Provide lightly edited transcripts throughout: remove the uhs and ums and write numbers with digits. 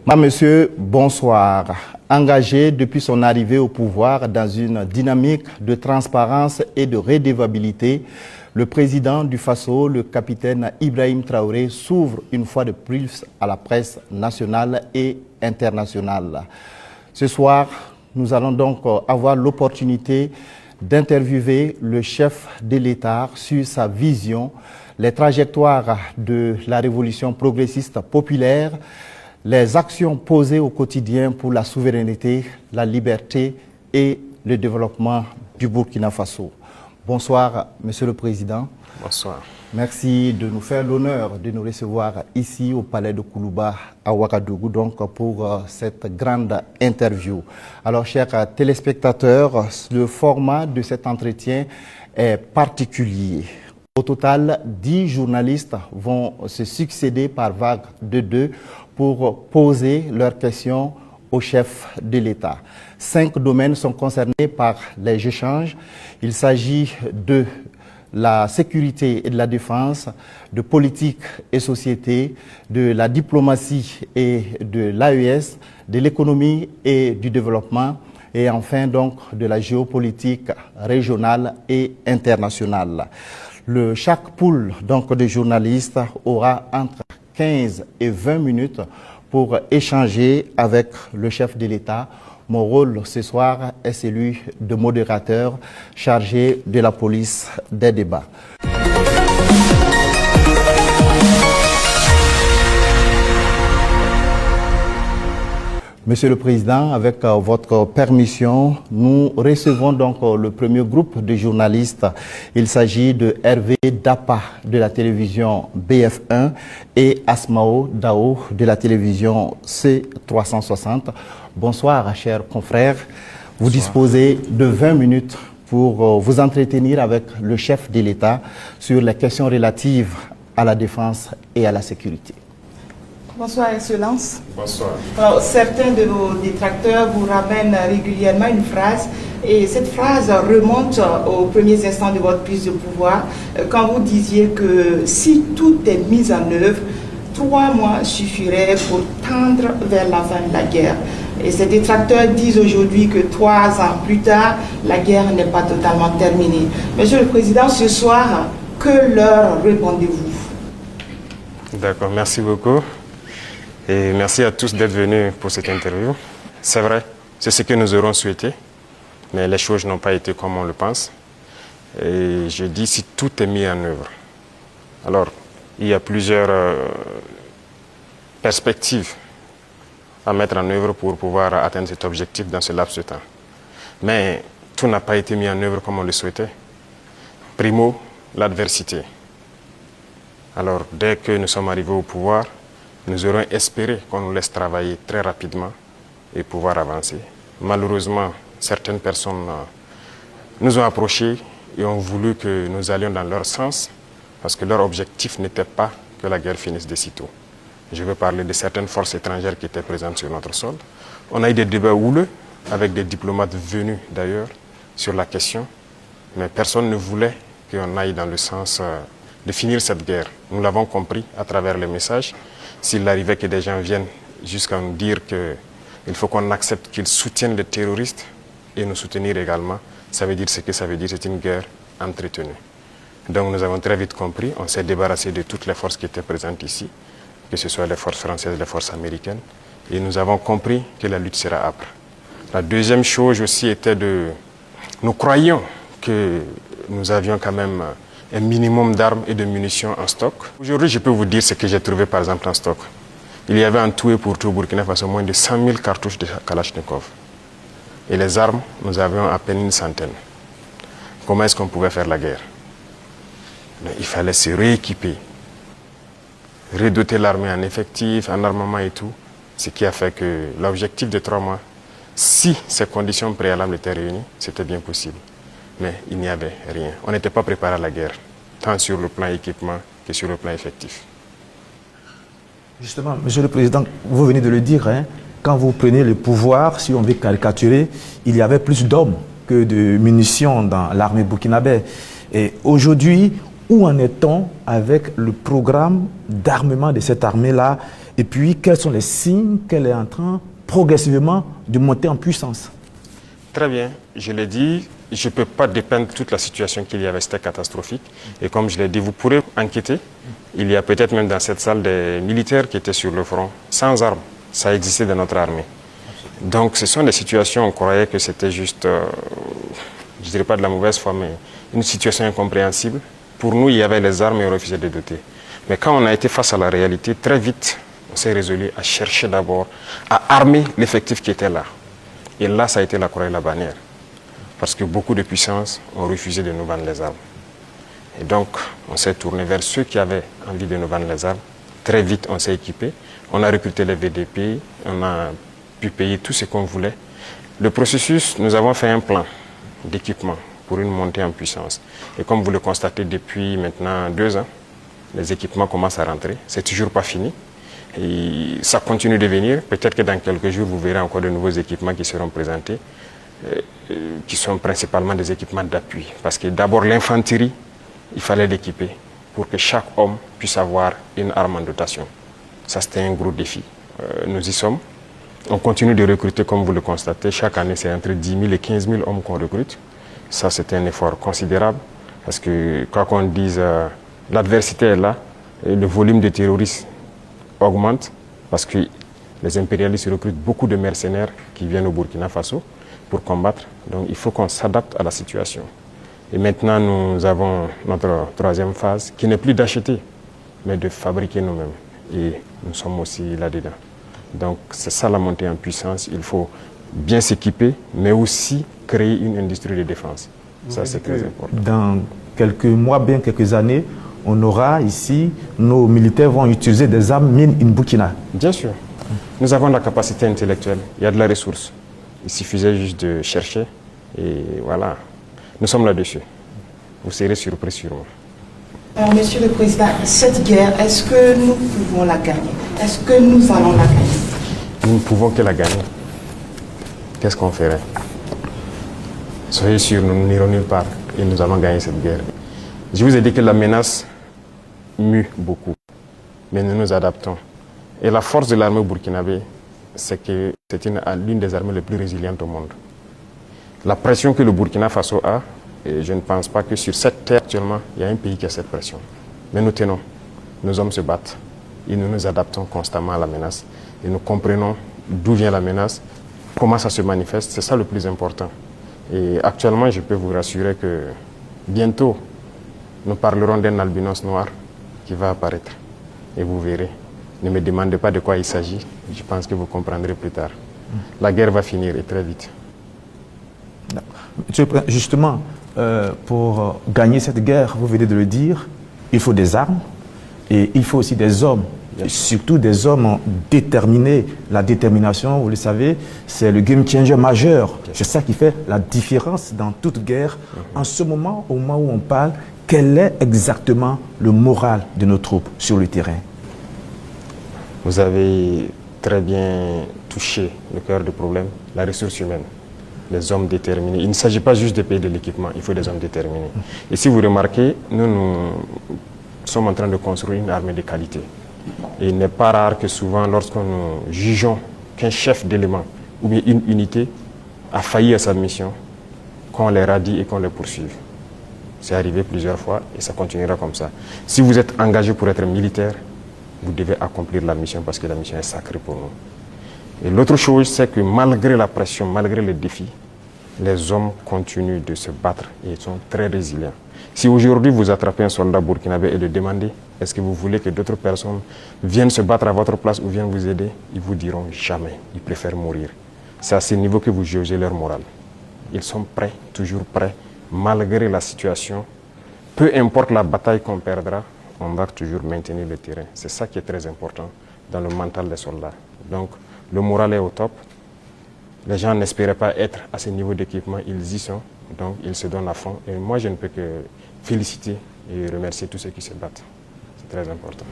Monsieur, bonsoir. Engagé depuis son arrivée au pouvoir dans une dynamique de transparence et de redevabilité, le président du Faso, le capitaine Ibrahim Traoré, s'ouvre une fois de plus à la presse nationale et internationale. Ce soir, nous allons donc avoir l'opportunité d'interviewer le chef de l'État sur sa vision, les trajectoires de la révolution progressiste populaire, les actions posées au quotidien pour la souveraineté, la liberté et le développement du Burkina Faso. Bonsoir, Monsieur le Président. Bonsoir. Merci de nous faire l'honneur de nous recevoir ici au Palais de Koulouba à Ouagadougou donc pour cette grande interview. Alors, chers téléspectateurs, le format de cet entretien est particulier. Au total, 10 journalistes vont se succéder par vague de 2 pour poser leurs questions au chef de l'État. 5 domaines sont concernés par les échanges. Il s'agit de la sécurité et de la défense, de politique et société, de la diplomatie et de l'AES, de l'économie et du développement, et enfin donc de la géopolitique régionale et internationale. Chaque pool donc de journalistes aura entre 15 et 20 minutes pour échanger avec le chef de l'État. Mon rôle ce soir est celui de modérateur chargé de la police des débats. Monsieur le Président, avec votre permission, nous recevons donc le premier groupe de journalistes. Il s'agit de Hervé Dapa de la télévision BF1 et Asmao Dao de la télévision C360. Bonsoir, chers confrères. Vous Bonsoir. Disposez de 20 minutes pour vous entretenir avec le chef de l'État sur les questions relatives à la défense et à la sécurité. Bonsoir, Excellence. Bonsoir. Alors, certains de vos détracteurs vous ramènent régulièrement une phrase, et cette phrase remonte aux premiers instants de votre prise de pouvoir, quand vous disiez que si tout est mis en œuvre, 3 mois suffiraient pour tendre vers la fin de la guerre. Et ces détracteurs disent aujourd'hui que 3 ans plus tard, la guerre n'est pas totalement terminée. Monsieur le Président, ce soir, que leur répondez-vous? D'accord, merci beaucoup. Et merci à tous d'être venus pour cette interview. C'est vrai, c'est ce que nous aurons souhaité, mais les choses n'ont pas été comme on le pense. Et je dis si tout est mis en œuvre. Alors, il y a plusieurs perspectives à mettre en œuvre pour pouvoir atteindre cet objectif dans ce laps de temps. Mais tout n'a pas été mis en œuvre comme on le souhaitait. Primo, l'adversité. Alors, dès que nous sommes arrivés au pouvoir, nous aurions espéré qu'on nous laisse travailler très rapidement et pouvoir avancer. Malheureusement, certaines personnes nous ont approchés et ont voulu que nous allions dans leur sens parce que leur objectif n'était pas que la guerre finisse de sitôt. Je veux parler de certaines forces étrangères qui étaient présentes sur notre sol. On a eu des débats houleux avec des diplomates venus d'ailleurs sur la question, mais personne ne voulait qu'on aille dans le sens de finir cette guerre. Nous l'avons compris à travers les messages. S'il arrivait que des gens viennent jusqu'à nous dire qu'il faut qu'on accepte qu'ils soutiennent les terroristes et nous soutenir également, ça veut dire ce que ça veut dire, c'est une guerre entretenue. Donc nous avons très vite compris, on s'est débarrassé de toutes les forces qui étaient présentes ici, que ce soit les forces françaises, les forces américaines, et nous avons compris que la lutte sera âpre. La deuxième chose aussi était nous croyions que nous avions quand même un minimum d'armes et de munitions en stock. Aujourd'hui, je peux vous dire ce que j'ai trouvé par exemple en stock. Il y avait en tout et pour tout au Burkina Faso moins de 100 000 cartouches de Kalachnikov. Et les armes, nous avions à peine une centaine. Comment est-ce qu'on pouvait faire la guerre? Il fallait se rééquiper, redoter l'armée en effectifs, en armement et tout. Ce qui a fait que l'objectif de 3 mois, si ces conditions préalables étaient réunies, c'était bien possible. Mais il n'y avait rien. On n'était pas préparé à la guerre, tant sur le plan équipement que sur le plan effectif. Justement, Monsieur le Président, vous venez de le dire, hein, quand vous prenez le pouvoir, si on veut caricaturer, il y avait plus d'hommes que de munitions dans l'armée burkinabé. Et aujourd'hui, où en est-on avec le programme d'armement de cette armée-là? Et puis, quels sont les signes qu'elle est en train progressivement de monter en puissance? Très bien, je l'ai dit, je ne peux pas dépeindre toute la situation qu'il y avait, c'était catastrophique. Et comme je l'ai dit, vous pourrez enquêter. Il y a peut-être même dans cette salle des militaires qui étaient sur le front, sans armes. Ça existait dans notre armée. Donc ce sont des situations, on croyait que c'était juste, je ne dirais pas de la mauvaise foi, mais une situation incompréhensible. Pour nous, il y avait les armes et on refusait de doter. Mais quand on a été face à la réalité, très vite, on s'est résolu à chercher d'abord à armer l'effectif qui était là. Et là, ça a été la croix et la bannière. Parce que beaucoup de puissances ont refusé de nous vendre les armes. Et donc, on s'est tourné vers ceux qui avaient envie de nous vendre les armes. Très vite, on s'est équipé. On a recruté les VDP. On a pu payer tout ce qu'on voulait. Le processus, nous avons fait un plan d'équipement pour une montée en puissance. Et comme vous le constatez depuis maintenant 2 ans, les équipements commencent à rentrer. C'est toujours pas fini. Et ça continue de venir. Peut-être que dans quelques jours, vous verrez encore de nouveaux équipements qui seront présentés, qui sont principalement des équipements d'appui. Parce que d'abord, l'infanterie, il fallait l'équiper pour que chaque homme puisse avoir une arme en dotation. Ça, c'était un gros défi. Nous y sommes. On continue de recruter, comme vous le constatez. Chaque année, c'est entre 10 000 et 15 000 hommes qu'on recrute. Ça, c'est un effort considérable. Parce que, quoi qu'on dise, l'adversité est là. Et le volume de terroristes augmente parce que les impérialistes recrutent beaucoup de mercenaires qui viennent au Burkina Faso pour combattre. Donc il faut qu'on s'adapte à la situation. Et maintenant, nous avons notre 3e phase qui n'est plus d'acheter, mais de fabriquer nous-mêmes. Et nous sommes aussi là-dedans. Donc c'est ça la montée en puissance. Il faut bien s'équiper, mais aussi créer une industrie de défense. Ça, c'est très important. Dans quelques mois, bien quelques années, on aura ici, nos militaires vont utiliser des armes made in Burkina. Bien sûr. Nous avons la capacité intellectuelle, il y a de la ressource. Il suffisait juste de chercher et voilà. Nous sommes là-dessus. Vous serez surpris sûrement. Alors, Monsieur le Président, cette guerre, est-ce que nous pouvons la gagner? Est-ce que nous allons la gagner? Nous ne pouvons que la gagner. Qu'est-ce qu'on ferait? Soyez sûrs, nous n'irons nulle part et nous allons gagner cette guerre. Je vous ai dit que la menace mue beaucoup, mais nous nous adaptons. Et la force de l'armée burkinabé, c'est que c'est l'une des armées les plus résilientes au monde. La pression que le Burkina Faso a, et je ne pense pas que sur cette terre actuellement, il y a un pays qui a cette pression. Mais nous tenons, nos hommes se battent et nous nous adaptons constamment à la menace. Et nous comprenons d'où vient la menace, comment ça se manifeste, c'est ça le plus important. Et actuellement, je peux vous rassurer que bientôt, nous parlerons d'un albinos noir qui va apparaître. Et vous verrez. Ne me demandez pas de quoi il s'agit. Je pense que vous comprendrez plus tard. La guerre va finir et très vite. Justement, pour gagner cette guerre, vous venez de le dire, il faut des armes et il faut aussi des hommes. Et surtout des hommes déterminés. La détermination, vous le savez, c'est le game changer majeur. C'est ça qui fait la différence dans toute guerre. En ce moment, au moment où on parle, quel est exactement le moral de nos troupes sur le terrain? Vous avez très bien touché le cœur du problème, la ressource humaine, les hommes déterminés. Il ne s'agit pas juste de payer de l'équipement, il faut des hommes déterminés. Et si vous remarquez, nous sommes en train de construire une armée de qualité. Et il n'est pas rare que souvent, lorsque nous jugeons qu'un chef d'élément ou bien une unité a failli à sa mission, qu'on les radie et qu'on les poursuive. C'est arrivé plusieurs fois et ça continuera comme ça. Si vous êtes engagé pour être militaire, vous devez accomplir la mission parce que la mission est sacrée pour nous. Et l'autre chose, c'est que malgré la pression, malgré les défis, les hommes continuent de se battre et ils sont très résilients. Si aujourd'hui vous attrapez un soldat burkinabé et le demandez, est-ce que vous voulez que d'autres personnes viennent se battre à votre place ou viennent vous aider, ils vous diront jamais, ils préfèrent mourir. C'est à ce niveau que vous jugez leur morale. Ils sont prêts, toujours prêts, malgré la situation. Peu importe la bataille qu'on perdra, on va toujours maintenir le terrain. C'est ça qui est très important dans le mental des soldats. Donc, le moral est au top. Les gens n'espéraient pas être à ce niveau d'équipement, ils y sont. Donc, ils se donnent à fond. Et moi, je ne peux que féliciter et remercier tous ceux qui se battent. C'est très important.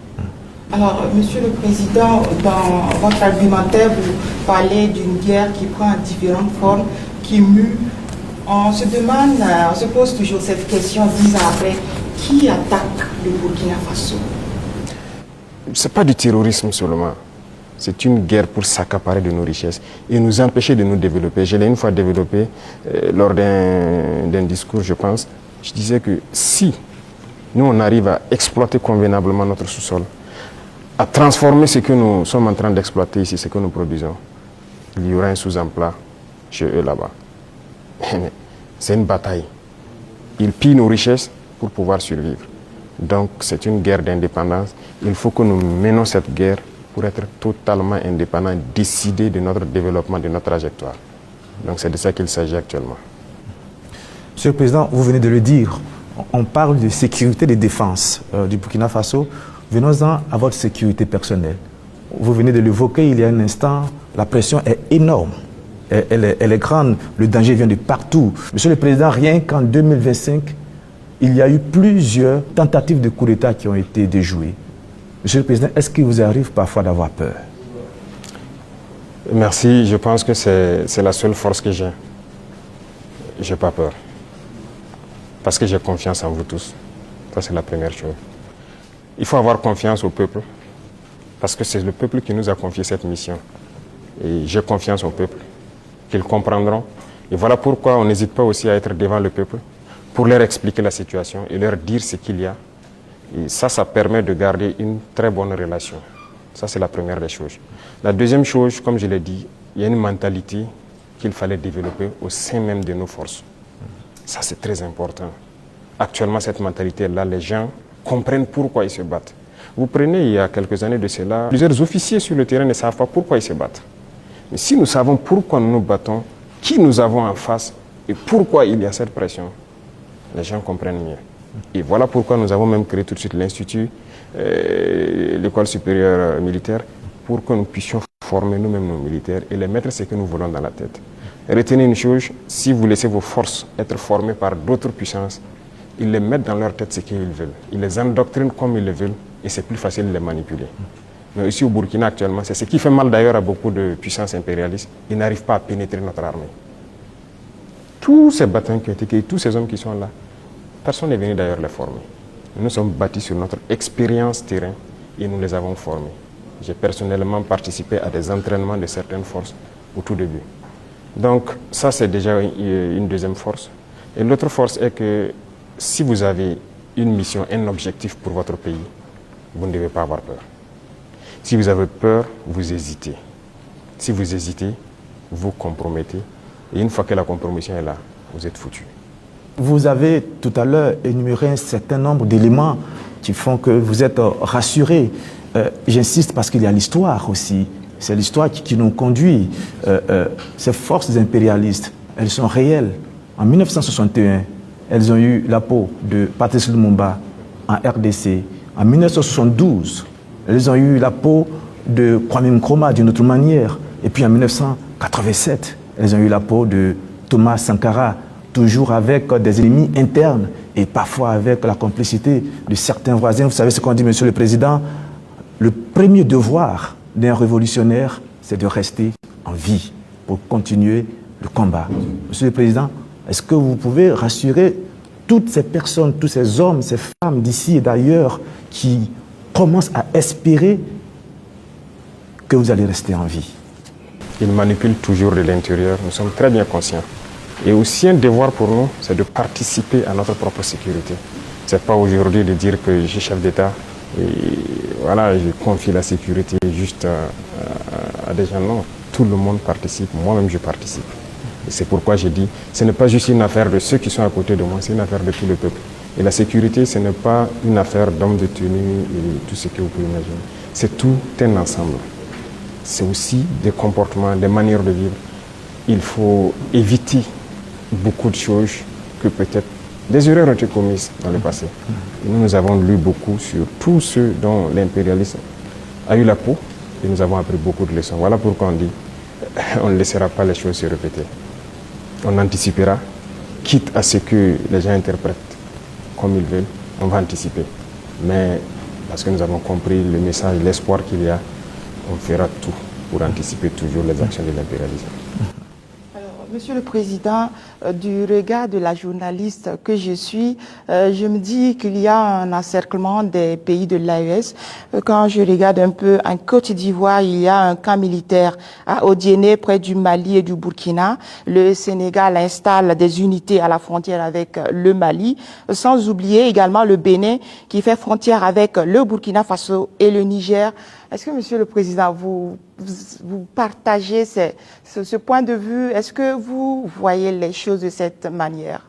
Alors, Monsieur le Président, dans votre argumentaire, vous parlez d'une guerre qui prend différentes formes, qui mue. On se demande, on se pose toujours cette question 10 ans après, qui attaque le Burkina Faso? Ce n'est pas du terrorisme seulement. C'est une guerre pour s'accaparer de nos richesses et nous empêcher de nous développer. Je l'ai une fois développé lors d'un discours, je pense. Je disais que si nous, on arrive à exploiter convenablement notre sous-sol, à transformer ce que nous sommes en train d'exploiter ici, ce que nous produisons, il y aura un sous-emploi chez eux là-bas. C'est une bataille. Ils pillent nos richesses pour pouvoir survivre. Donc c'est une guerre d'indépendance. Il faut que nous menons cette guerre pour être totalement indépendants, décider de notre développement, de notre trajectoire. Donc c'est de ça qu'il s'agit actuellement. Monsieur le Président, vous venez de le dire, on parle de sécurité et de défense du Burkina Faso. Venons-en à votre sécurité personnelle. Vous venez de l'évoquer il y a un instant, la pression est énorme, elle est grande, le danger vient de partout. Monsieur le Président, rien qu'en 2025, il y a eu plusieurs tentatives de coup d'État qui ont été déjouées. Monsieur le Président, est-ce qu'il vous arrive parfois d'avoir peur? Merci, je pense que c'est la seule force que j'ai. Je n'ai pas peur. Parce que j'ai confiance en vous tous. Ça, c'est la première chose. Il faut avoir confiance au peuple. Parce que c'est le peuple qui nous a confié cette mission. Et j'ai confiance au peuple, qu'ils comprendront. Et voilà pourquoi on n'hésite pas aussi à être devant le peuple, pour leur expliquer la situation et leur dire ce qu'il y a. Et ça permet de garder une très bonne relation. Ça, c'est la première des choses. La deuxième chose, comme je l'ai dit, il y a une mentalité qu'il fallait développer au sein même de nos forces. Ça, c'est très important. Actuellement, cette mentalité-là, les gens comprennent pourquoi ils se battent. Vous prenez, il y a quelques années de cela, plusieurs officiers sur le terrain ne savent pas pourquoi ils se battent. Mais si nous savons pourquoi nous nous battons, qui nous avons en face et pourquoi il y a cette pression, les gens comprennent mieux. Et voilà pourquoi nous avons même créé tout de suite l'Institut, l'école supérieure militaire, pour que nous puissions former nous-mêmes nos militaires et les mettre ce que nous voulons dans la tête. Retenez une chose, si vous laissez vos forces être formées par d'autres puissances, ils les mettent dans leur tête ce qu'ils veulent. Ils les endoctrinent comme ils le veulent et c'est plus facile de les manipuler. Mais ici au Burkina actuellement, c'est ce qui fait mal d'ailleurs à beaucoup de puissances impérialistes. Ils n'arrivent pas à pénétrer notre armée. Tous ces bataillons qui ont été créés, tous ces hommes qui sont là, personne n'est venu d'ailleurs les former. Nous sommes bâtis sur notre expérience terrain et nous les avons formés. J'ai personnellement participé à des entraînements de certaines forces au tout début. Donc ça c'est déjà une deuxième force. Et l'autre force est que si vous avez une mission, un objectif pour votre pays, vous ne devez pas avoir peur. Si vous avez peur, vous hésitez. Si vous hésitez, vous compromettez. Et une fois que la compromission est là, vous êtes foutu. Vous avez tout à l'heure énuméré un certain nombre d'éléments qui font que vous êtes rassurés. J'insiste parce qu'il y a l'histoire aussi. C'est l'histoire qui nous conduit. Ces forces impérialistes, elles sont réelles. En 1961, elles ont eu la peau de Patrice Lumumba en RDC. En 1972, elles ont eu la peau de Kwame Nkrumah d'une autre manière. Et puis en 1987, elles ont eu la peau de Thomas Sankara, toujours avec des ennemis internes et parfois avec la complicité de certains voisins. Vous savez ce qu'on dit, Monsieur le Président, le premier devoir d'un révolutionnaire, c'est de rester en vie pour continuer le combat. Monsieur le Président, est-ce que vous pouvez rassurer toutes ces personnes, tous ces hommes, ces femmes d'ici et d'ailleurs qui commencent à espérer que vous allez rester en vie? Ils manipulent toujours de l'intérieur, nous sommes très bien conscients. Et aussi un devoir pour nous, c'est de participer à notre propre sécurité. Ce n'est pas aujourd'hui de dire que je suis chef d'État et voilà, je confie la sécurité juste à des gens. Non, tout le monde participe, moi-même je participe. Et c'est pourquoi je dis, ce n'est pas juste une affaire de ceux qui sont à côté de moi, c'est une affaire de tout le peuple. Et la sécurité, ce n'est pas une affaire d'hommes de tenue et tout ce que vous pouvez imaginer. C'est tout un ensemble. C'est aussi des comportements, des manières de vivre. Il faut éviter beaucoup de choses que peut-être des erreurs ont été commises dans le passé. Et nous avons lu beaucoup sur tous ceux dont l'impérialisme a eu la peau et nous avons appris beaucoup de leçons. Voilà pourquoi on dit on ne laissera pas les choses se répéter. On anticipera, quitte à ce que les gens interprètent comme ils veulent, on va anticiper. Mais parce que nous avons compris le message, l'espoir qu'il y a, on fera tout pour anticiper toujours les actions de l'impérialisme. Alors, Monsieur le Président, du regard de la journaliste que je suis, je me dis qu'il y a un encerclement des pays de l'AES. Quand je regarde un peu en Côte d'Ivoire, il y a un camp militaire à Odiéné, près du Mali et du Burkina. Le Sénégal installe des unités à la frontière avec le Mali, sans oublier également le Bénin qui fait frontière avec le Burkina Faso et le Niger. Est-ce que, Monsieur le Président, vous partagez ce point de vue? Est-ce que vous voyez les choses de cette manière?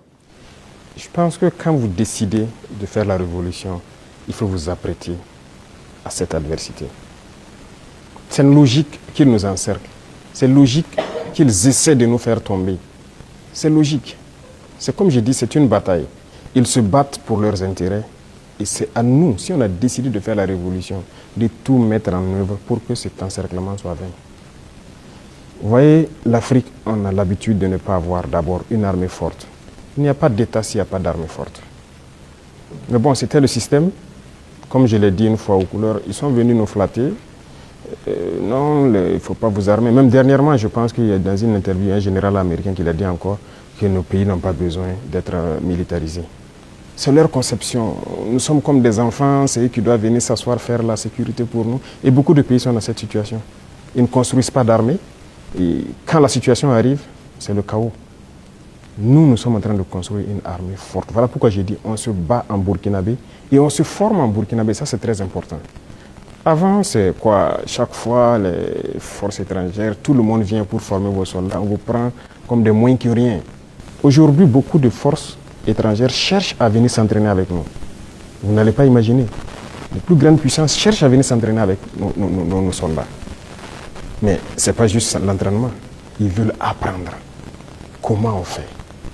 Je pense que quand vous décidez de faire la révolution, il faut vous apprêter à cette adversité. C'est une logique qu'ils nous encerclent. C'est logique qu'ils essaient de nous faire tomber. C'est logique. C'est comme je dis, c'est une bataille. Ils se battent pour leurs intérêts. Et c'est à nous, si on a décidé de faire la révolution, de tout mettre en œuvre pour que cet encerclement soit vaincu. Vous voyez, l'Afrique, on a l'habitude de ne pas avoir d'abord une armée forte. Il n'y a pas d'État s'il n'y a pas d'armée forte. Mais bon, c'était le système. Comme je l'ai dit une fois aux couleurs, ils sont venus nous flatter. Non, il ne faut pas vous armer. Même dernièrement, je pense qu'il y a dans une interview un général américain qui l'a dit encore que nos pays n'ont pas besoin d'être militarisés. C'est leur conception. Nous sommes comme des enfants, c'est eux qui doivent venir s'asseoir, faire la sécurité pour nous. Et beaucoup de pays sont dans cette situation. Ils ne construisent pas d'armée. Et quand la situation arrive, c'est le chaos. Nous sommes en train de construire une armée forte. Voilà pourquoi j'ai dit on se bat en burkinabé et on se forme en burkinabé. Ça, c'est très important. Avant, c'est quoi? Chaque fois, les forces étrangères, tout le monde vient pour former vos soldats. On vous prend comme des moins que rien. Aujourd'hui, beaucoup de forces étrangères cherchent à venir s'entraîner avec nous. Vous n'allez pas imaginer. Les plus grandes puissances cherchent à venir s'entraîner avec nos soldats. Mais ce n'est pas juste l'entraînement. Ils veulent apprendre comment on fait,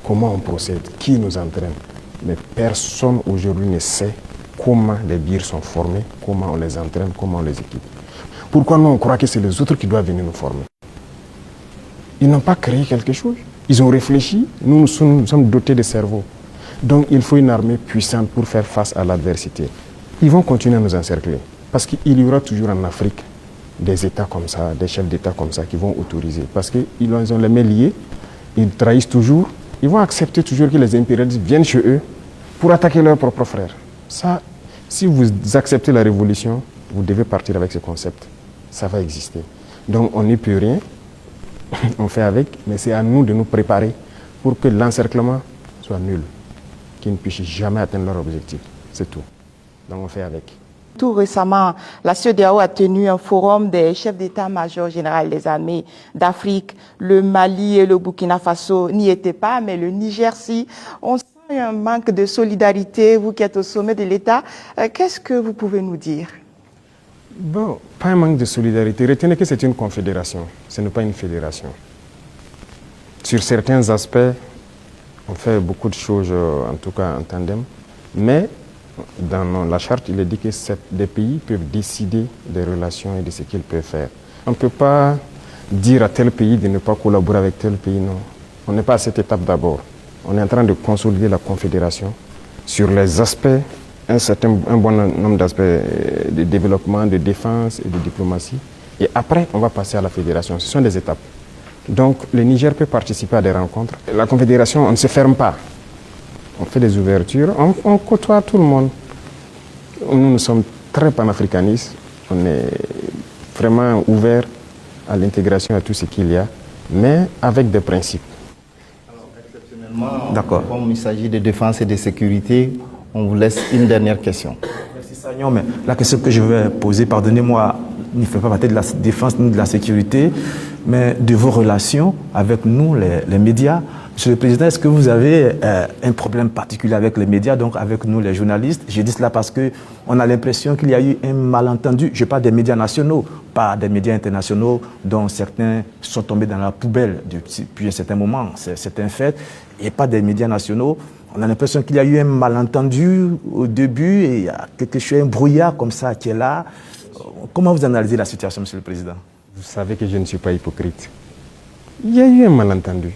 comment on procède, qui nous entraîne. Mais personne aujourd'hui ne sait comment les birs sont formés, comment on les entraîne, comment on les équipe. Pourquoi nous on croit que c'est les autres qui doivent venir nous former? Ils n'ont pas créé quelque chose. Ils ont réfléchi, nous sommes dotés de cerveau. Donc il faut une armée puissante pour faire face à l'adversité. Ils vont continuer à nous encercler. Parce qu'il y aura toujours en Afrique des États comme ça, des chefs d'État comme ça qui vont autoriser. Parce qu'ils ont les mains liées, ils trahissent toujours, ils vont accepter toujours que les impérialistes viennent chez eux pour attaquer leurs propres frères. Ça, si vous acceptez la révolution, vous devez partir avec ce concept. Ça va exister. Donc on n'y peut rien. On fait avec, mais c'est à nous de nous préparer pour que l'encerclement soit nul, qu'ils ne puissent jamais atteindre leur objectif. C'est tout. Donc on fait avec. Tout récemment, la CEDEAO a tenu un forum des chefs d'état-major général des armées d'Afrique. Le Mali et le Burkina Faso n'y étaient pas, mais le Niger, si. On sent un manque de solidarité, vous qui êtes au sommet de l'État. Qu'est-ce que vous pouvez nous dire? Bon, pas un manque de solidarité. Retenez que c'est une confédération, ce n'est pas une fédération. Sur certains aspects, on fait beaucoup de choses, en tout cas en tandem, mais dans la charte, il est dit que des pays peuvent décider des relations et de ce qu'ils peuvent faire. On ne peut pas dire à tel pays de ne pas collaborer avec tel pays, non. On n'est pas à cette étape d'abord. On est en train de consolider la confédération sur les aspects, un bon nombre d'aspects de développement, de défense et de diplomatie. Et après, on va passer à la fédération. Ce sont des étapes. Donc, le Niger peut participer à des rencontres. La confédération, on ne se ferme pas. On fait des ouvertures, on côtoie tout le monde. Nous sommes très panafricanistes. On est vraiment ouverts à l'intégration, à tout ce qu'il y a, mais avec des principes. Alors, exceptionnellement, d'accord. Comme il s'agit de défense et de sécurité, on vous laisse une dernière question. Merci Sagnon, mais la question que je vais poser, pardonnez-moi, ne fait pas partie de la défense ni de la sécurité, mais de vos relations avec nous, les médias. Monsieur le Président, est-ce que vous avez un problème particulier avec les médias, donc avec nous les journalistes? Je dis cela parce qu'on a l'impression qu'il y a eu un malentendu. Je parle des médias nationaux, pas des médias internationaux dont certains sont tombés dans la poubelle depuis un certain moment. C'est un fait. Et pas des médias nationaux. On a l'impression qu'il y a eu un malentendu au début et il y a quelque chose, un brouillard comme ça qui est là. Comment vous analysez la situation, Monsieur le Président? Vous savez que je ne suis pas hypocrite. Il y a eu un malentendu.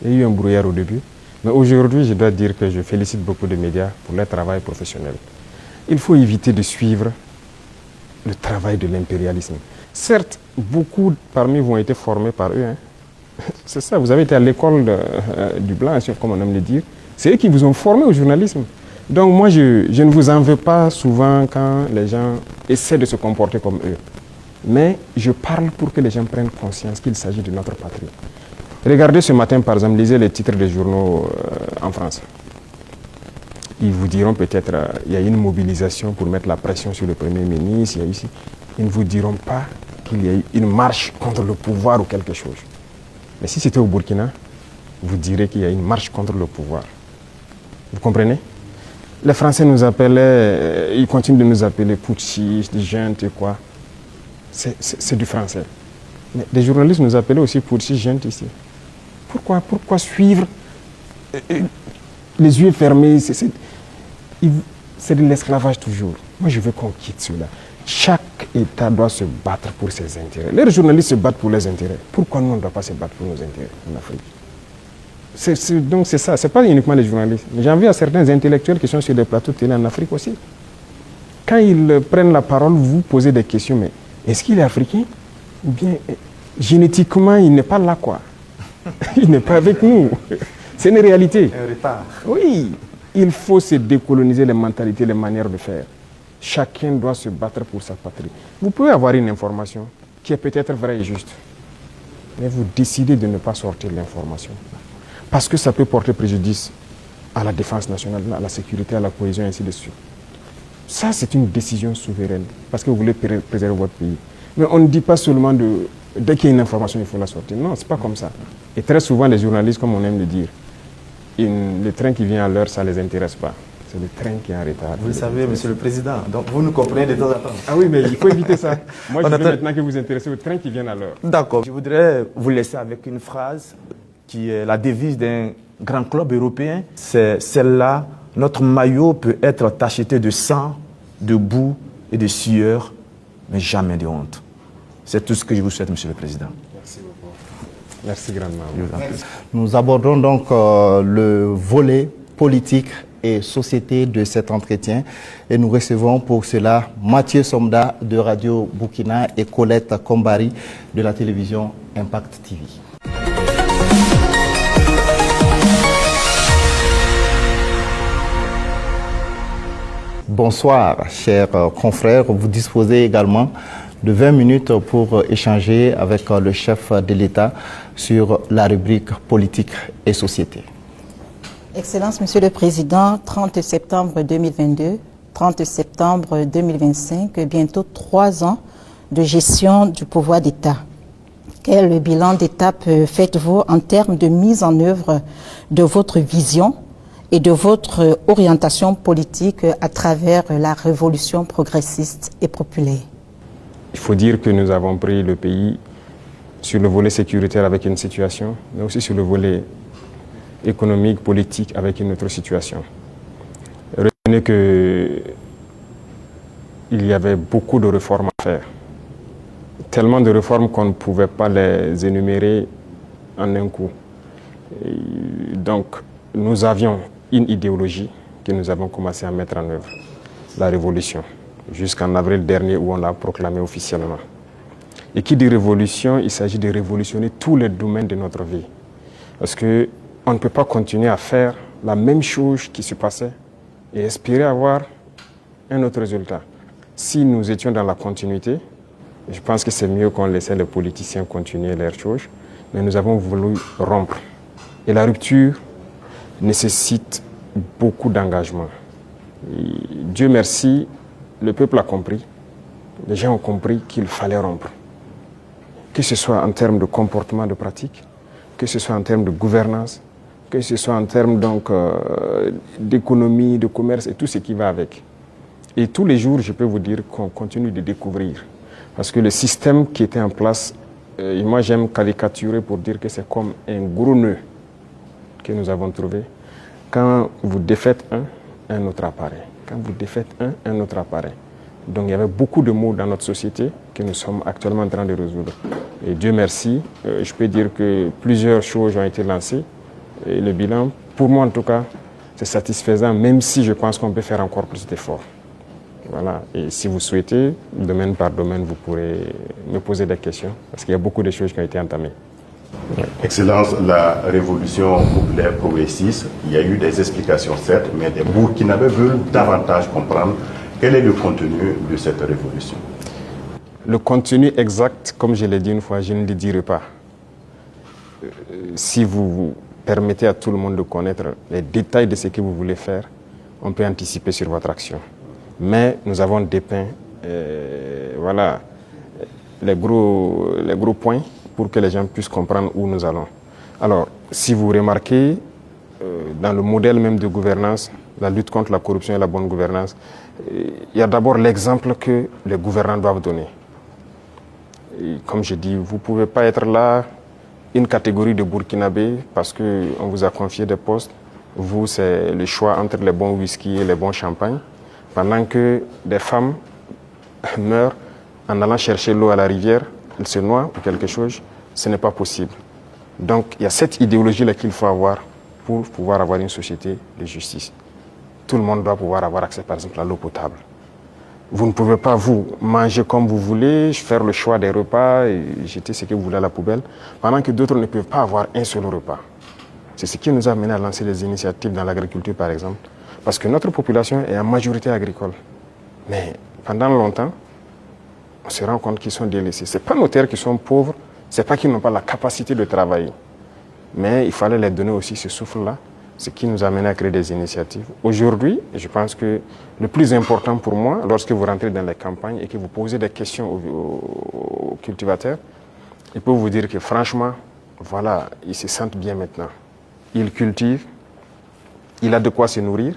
Il y a eu un brouillard au début. Mais aujourd'hui, je dois dire que je félicite beaucoup de médias pour leur travail professionnel. Il faut éviter de suivre le travail de l'impérialisme. Certes, beaucoup parmi vous ont été formés par eux. C'est ça, vous avez été à l'école du blanc, comme on aime le dire. C'est eux qui vous ont formé au journalisme. Donc moi, je ne vous en veux pas souvent quand les gens essaient de se comporter comme eux. Mais je parle pour que les gens prennent conscience qu'il s'agit de notre patrie. Regardez ce matin, par exemple, lisez les titres des journaux en France. Ils vous diront peut-être il y a une mobilisation pour mettre la pression sur le Premier ministre. Il y a ici. Ils ne vous diront pas qu'il y a eu une marche contre le pouvoir ou quelque chose. Mais si c'était au Burkina, vous direz qu'il y a une marche contre le pouvoir. Vous comprenez? Les Français nous appelaient, ils continuent de nous appeler putschistes, juntes et quoi. C'est du français. Mais des journalistes nous appelaient aussi putschistes, juntes ici. Pourquoi suivre les yeux fermés? C'est de l'esclavage toujours. Moi, je veux qu'on quitte cela. Chaque État doit se battre pour ses intérêts. Les journalistes se battent pour leurs intérêts. Pourquoi nous, on ne doit pas se battre pour nos intérêts en Afrique? Donc c'est ça, ce n'est pas uniquement les journalistes. J'en viens à certains intellectuels qui sont sur des plateaux de télé en Afrique aussi. Quand ils prennent la parole, vous posez des questions, mais est-ce qu'il est africain? Ou bien génétiquement, il n'est pas là, quoi. Il n'est pas avec nous. C'est une réalité. Un retard. Oui, il faut se décoloniser les mentalités, les manières de faire. Chacun doit se battre pour sa patrie. Vous pouvez avoir une information qui est peut-être vraie et juste, mais vous décidez de ne pas sortir l'information. Parce que ça peut porter préjudice à la défense nationale, à la sécurité, à la cohésion, et ainsi de suite. Ça, c'est une décision souveraine, parce que vous voulez préserver votre pays. Mais on ne dit pas seulement dès qu'il y a une information, il faut la sortir. Non, ce n'est pas comme ça. Et très souvent, les journalistes, comme on aime le dire, le train qui vient à l'heure, ça ne les intéresse pas. C'est le train qui est en retard. Vous le savez, Monsieur le Président, donc vous nous comprenez de temps en temps. Ah oui, mais il faut éviter ça. Moi, je veux maintenant que vous vous intéressez au train qui vient à l'heure. D'accord. Je voudrais vous laisser avec une phrase qui est la devise d'un grand club européen. C'est celle-là: notre maillot peut être tacheté de sang, de boue et de sueur, mais jamais de honte. C'est tout ce que je vous souhaite, Monsieur le Président. Merci beaucoup. Merci grandement. Nous abordons donc le volet politique et société de cet entretien et nous recevons pour cela Mathieu Somda de Radio Burkina et Colette Kombari de la télévision Impact TV. Bonsoir, chers confrères. Vous disposez également de 20 minutes pour échanger avec le chef de l'État sur la rubrique politique et société. Excellence, Monsieur le Président, 30 septembre 2022, 30 septembre 2025, bientôt 3 ans de gestion du pouvoir d'État. Quel bilan d'étape faites-vous en termes de mise en œuvre de votre vision et de votre orientation politique à travers la révolution progressiste et populaire? Il faut dire que nous avons pris le pays sur le volet sécuritaire avec une situation, mais aussi sur le volet économique, politique avec une autre situation. Retenez qu'il y avait beaucoup de réformes à faire. Tellement de réformes qu'on ne pouvait pas les énumérer en un coup. Et donc, nous avions une idéologie que nous avons commencé à mettre en œuvre, la révolution, jusqu'en avril dernier où on l'a proclamée officiellement. Et qui dit révolution, il s'agit de révolutionner tous les domaines de notre vie. Parce qu'on ne peut pas continuer à faire la même chose qui se passait et espérer avoir un autre résultat. Si nous étions dans la continuité, je pense que c'est mieux qu'on laissait les politiciens continuer leurs choses, mais nous avons voulu rompre. Et la rupture nécessite beaucoup d'engagement. Dieu merci, le peuple a compris, les gens ont compris qu'il fallait rompre. Que ce soit en termes de comportement, de pratique, que ce soit en termes de gouvernance, que ce soit en termes d'économie, de commerce et tout ce qui va avec. Et tous les jours, je peux vous dire qu'on continue de découvrir. Parce que le système qui était en place, et moi j'aime caricaturer pour dire que c'est comme un gros nœud que nous avons trouvé. Quand vous défaites un autre apparaît. Quand vous défaites un autre apparaît. Donc il y avait beaucoup de maux dans notre société que nous sommes actuellement en train de résoudre. Et Dieu merci, je peux dire que plusieurs choses ont été lancées. Et le bilan, pour moi en tout cas, c'est satisfaisant, même si je pense qu'on peut faire encore plus d'efforts. Voilà. Et si vous souhaitez, domaine par domaine, vous pourrez me poser des questions, parce qu'il y a beaucoup de choses qui ont été entamées. Excellence, la révolution populaire progressiste, il y a eu des explications certes, mais des Burkinabés veulent davantage comprendre quel est le contenu de cette révolution. Le contenu exact, comme je l'ai dit une fois, je ne le dirai pas. Si vous permettez à tout le monde de connaître les détails de ce que vous voulez faire, on peut anticiper sur votre action. Mais nous avons dépeint voilà, les gros points pour que les gens puissent comprendre où nous allons. Alors, si vous remarquez, dans le modèle même de gouvernance, la lutte contre la corruption et la bonne gouvernance, il y a d'abord l'exemple que les gouvernants doivent donner. Et comme je dis, vous ne pouvez pas être là, une catégorie de Burkinabés, parce qu'on vous a confié des postes. Vous, c'est le choix entre les bons whisky et les bons champagnes, pendant que des femmes meurent en allant chercher l'eau à la rivière, elles se noient ou quelque chose, ce n'est pas possible. Donc il y a cette idéologie-là qu'il faut avoir pour pouvoir avoir une société de justice. Tout le monde doit pouvoir avoir accès, par exemple, à l'eau potable. Vous ne pouvez pas, vous, manger comme vous voulez, faire le choix des repas et jeter ce que vous voulez à la poubelle, pendant que d'autres ne peuvent pas avoir un seul repas. C'est ce qui nous a amené à lancer des initiatives dans l'agriculture, par exemple. Parce que notre population est en majorité agricole. Mais pendant longtemps, on se rend compte qu'ils sont délaissés. Ce n'est pas nos terres qui sont pauvres, ce n'est pas qu'ils n'ont pas la capacité de travailler. Mais il fallait leur donner aussi ce souffle-là, ce qui nous a amené à créer des initiatives. Aujourd'hui, je pense que le plus important pour moi, lorsque vous rentrez dans les campagnes et que vous posez des questions aux cultivateurs, ils peuvent vous dire que franchement, voilà, ils se sentent bien maintenant. Ils cultivent, il a de quoi se nourrir,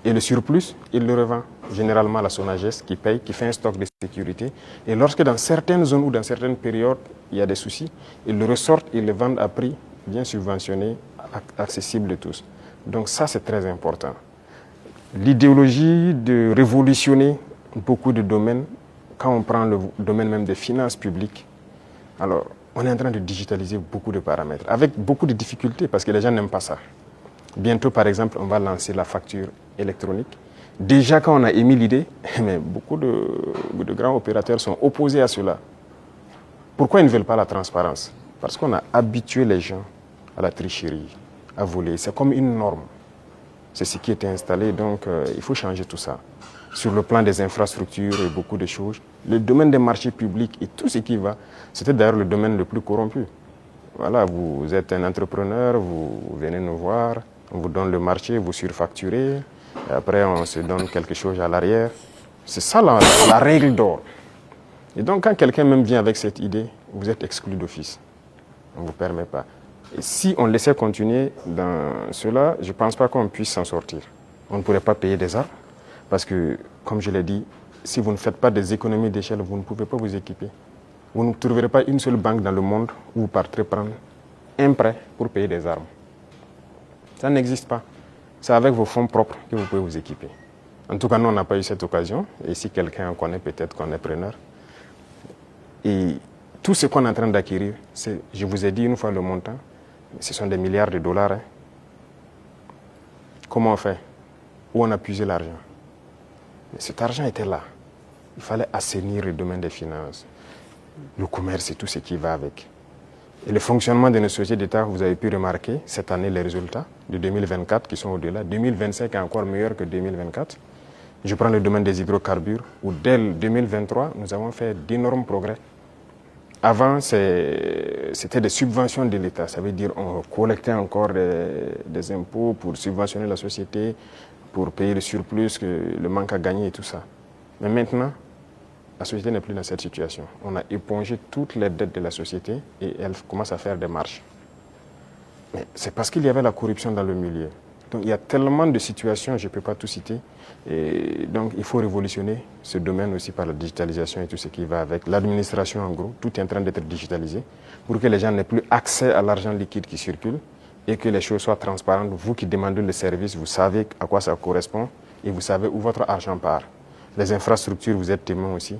et le surplus, il le revend. Généralement à la Sonagès qui paye, qui fait un stock de sécurité. Et lorsque dans certaines zones ou dans certaines périodes, il y a des soucis, ils le ressortent, ils le vendent à prix bien subventionné, accessible de tous. Donc ça, c'est très important. L'idéologie de révolutionner beaucoup de domaines, quand on prend le domaine même des finances publiques, alors on est en train de digitaliser beaucoup de paramètres, avec beaucoup de difficultés, parce que les gens n'aiment pas ça. Bientôt, par exemple, on va lancer la facture électronique. Déjà, quand on a émis l'idée, mais beaucoup de grands opérateurs sont opposés à cela. Pourquoi ils ne veulent pas la transparence? Parce qu'on a habitué les gens à la tricherie, à voler. C'est comme une norme. C'est ce qui était installé, donc il faut changer tout ça. Sur le plan des infrastructures et beaucoup de choses, le domaine des marchés publics et tout ce qui va, c'était d'ailleurs le domaine le plus corrompu. Voilà, vous êtes un entrepreneur, vous venez nous voir, on vous donne le marché, vous surfacturez, et après on se donne quelque chose à l'arrière. C'est ça la règle d'or. Et donc quand quelqu'un même vient avec cette idée, vous êtes exclu d'office. On ne vous permet pas. Et si on laissait continuer dans cela, je ne pense pas qu'on puisse s'en sortir. On ne pourrait pas payer des armes, parce que, comme je l'ai dit, si vous ne faites pas des économies d'échelle, vous ne pouvez pas vous équiper. Vous ne trouverez pas une seule banque dans le monde où vous partirez prendre un prêt pour payer des armes. Ça n'existe pas. C'est avec vos fonds propres que vous pouvez vous équiper. En tout cas, nous, on n'a pas eu cette occasion. Et si quelqu'un en connaît, peut-être qu'on est preneur. Et tout ce qu'on est en train d'acquérir, je vous ai dit une fois le montant, ce sont des milliards de dollars. Hein. Comment on fait? Où on a puisé l'argent? Mais cet argent était là. Il fallait assainir le domaine des finances, le commerce et tout ce qui va avec. Et le fonctionnement de nos sociétés d'État, vous avez pu remarquer cette année les résultats de 2024 qui sont au-delà. 2025 est encore meilleur que 2024. Je prends le domaine des hydrocarbures où dès 2023, nous avons fait d'énormes progrès. Avant, c'était des subventions de l'État. Ça veut dire qu'on collectait encore des impôts pour subventionner la société, pour payer le surplus, le manque à gagner et tout ça. Mais maintenant, la société n'est plus dans cette situation. On a épongé toutes les dettes de la société et elle commence à faire des marches. Mais c'est parce qu'il y avait la corruption dans le milieu. Donc il y a tellement de situations, je ne peux pas tout citer. Et donc il faut révolutionner ce domaine aussi par la digitalisation et tout ce qui va avec. L'administration en gros, tout est en train d'être digitalisé pour que les gens n'aient plus accès à l'argent liquide qui circule et que les choses soient transparentes. Vous qui demandez le service, vous savez à quoi ça correspond et vous savez où votre argent part. Les infrastructures, vous êtes témoins aussi,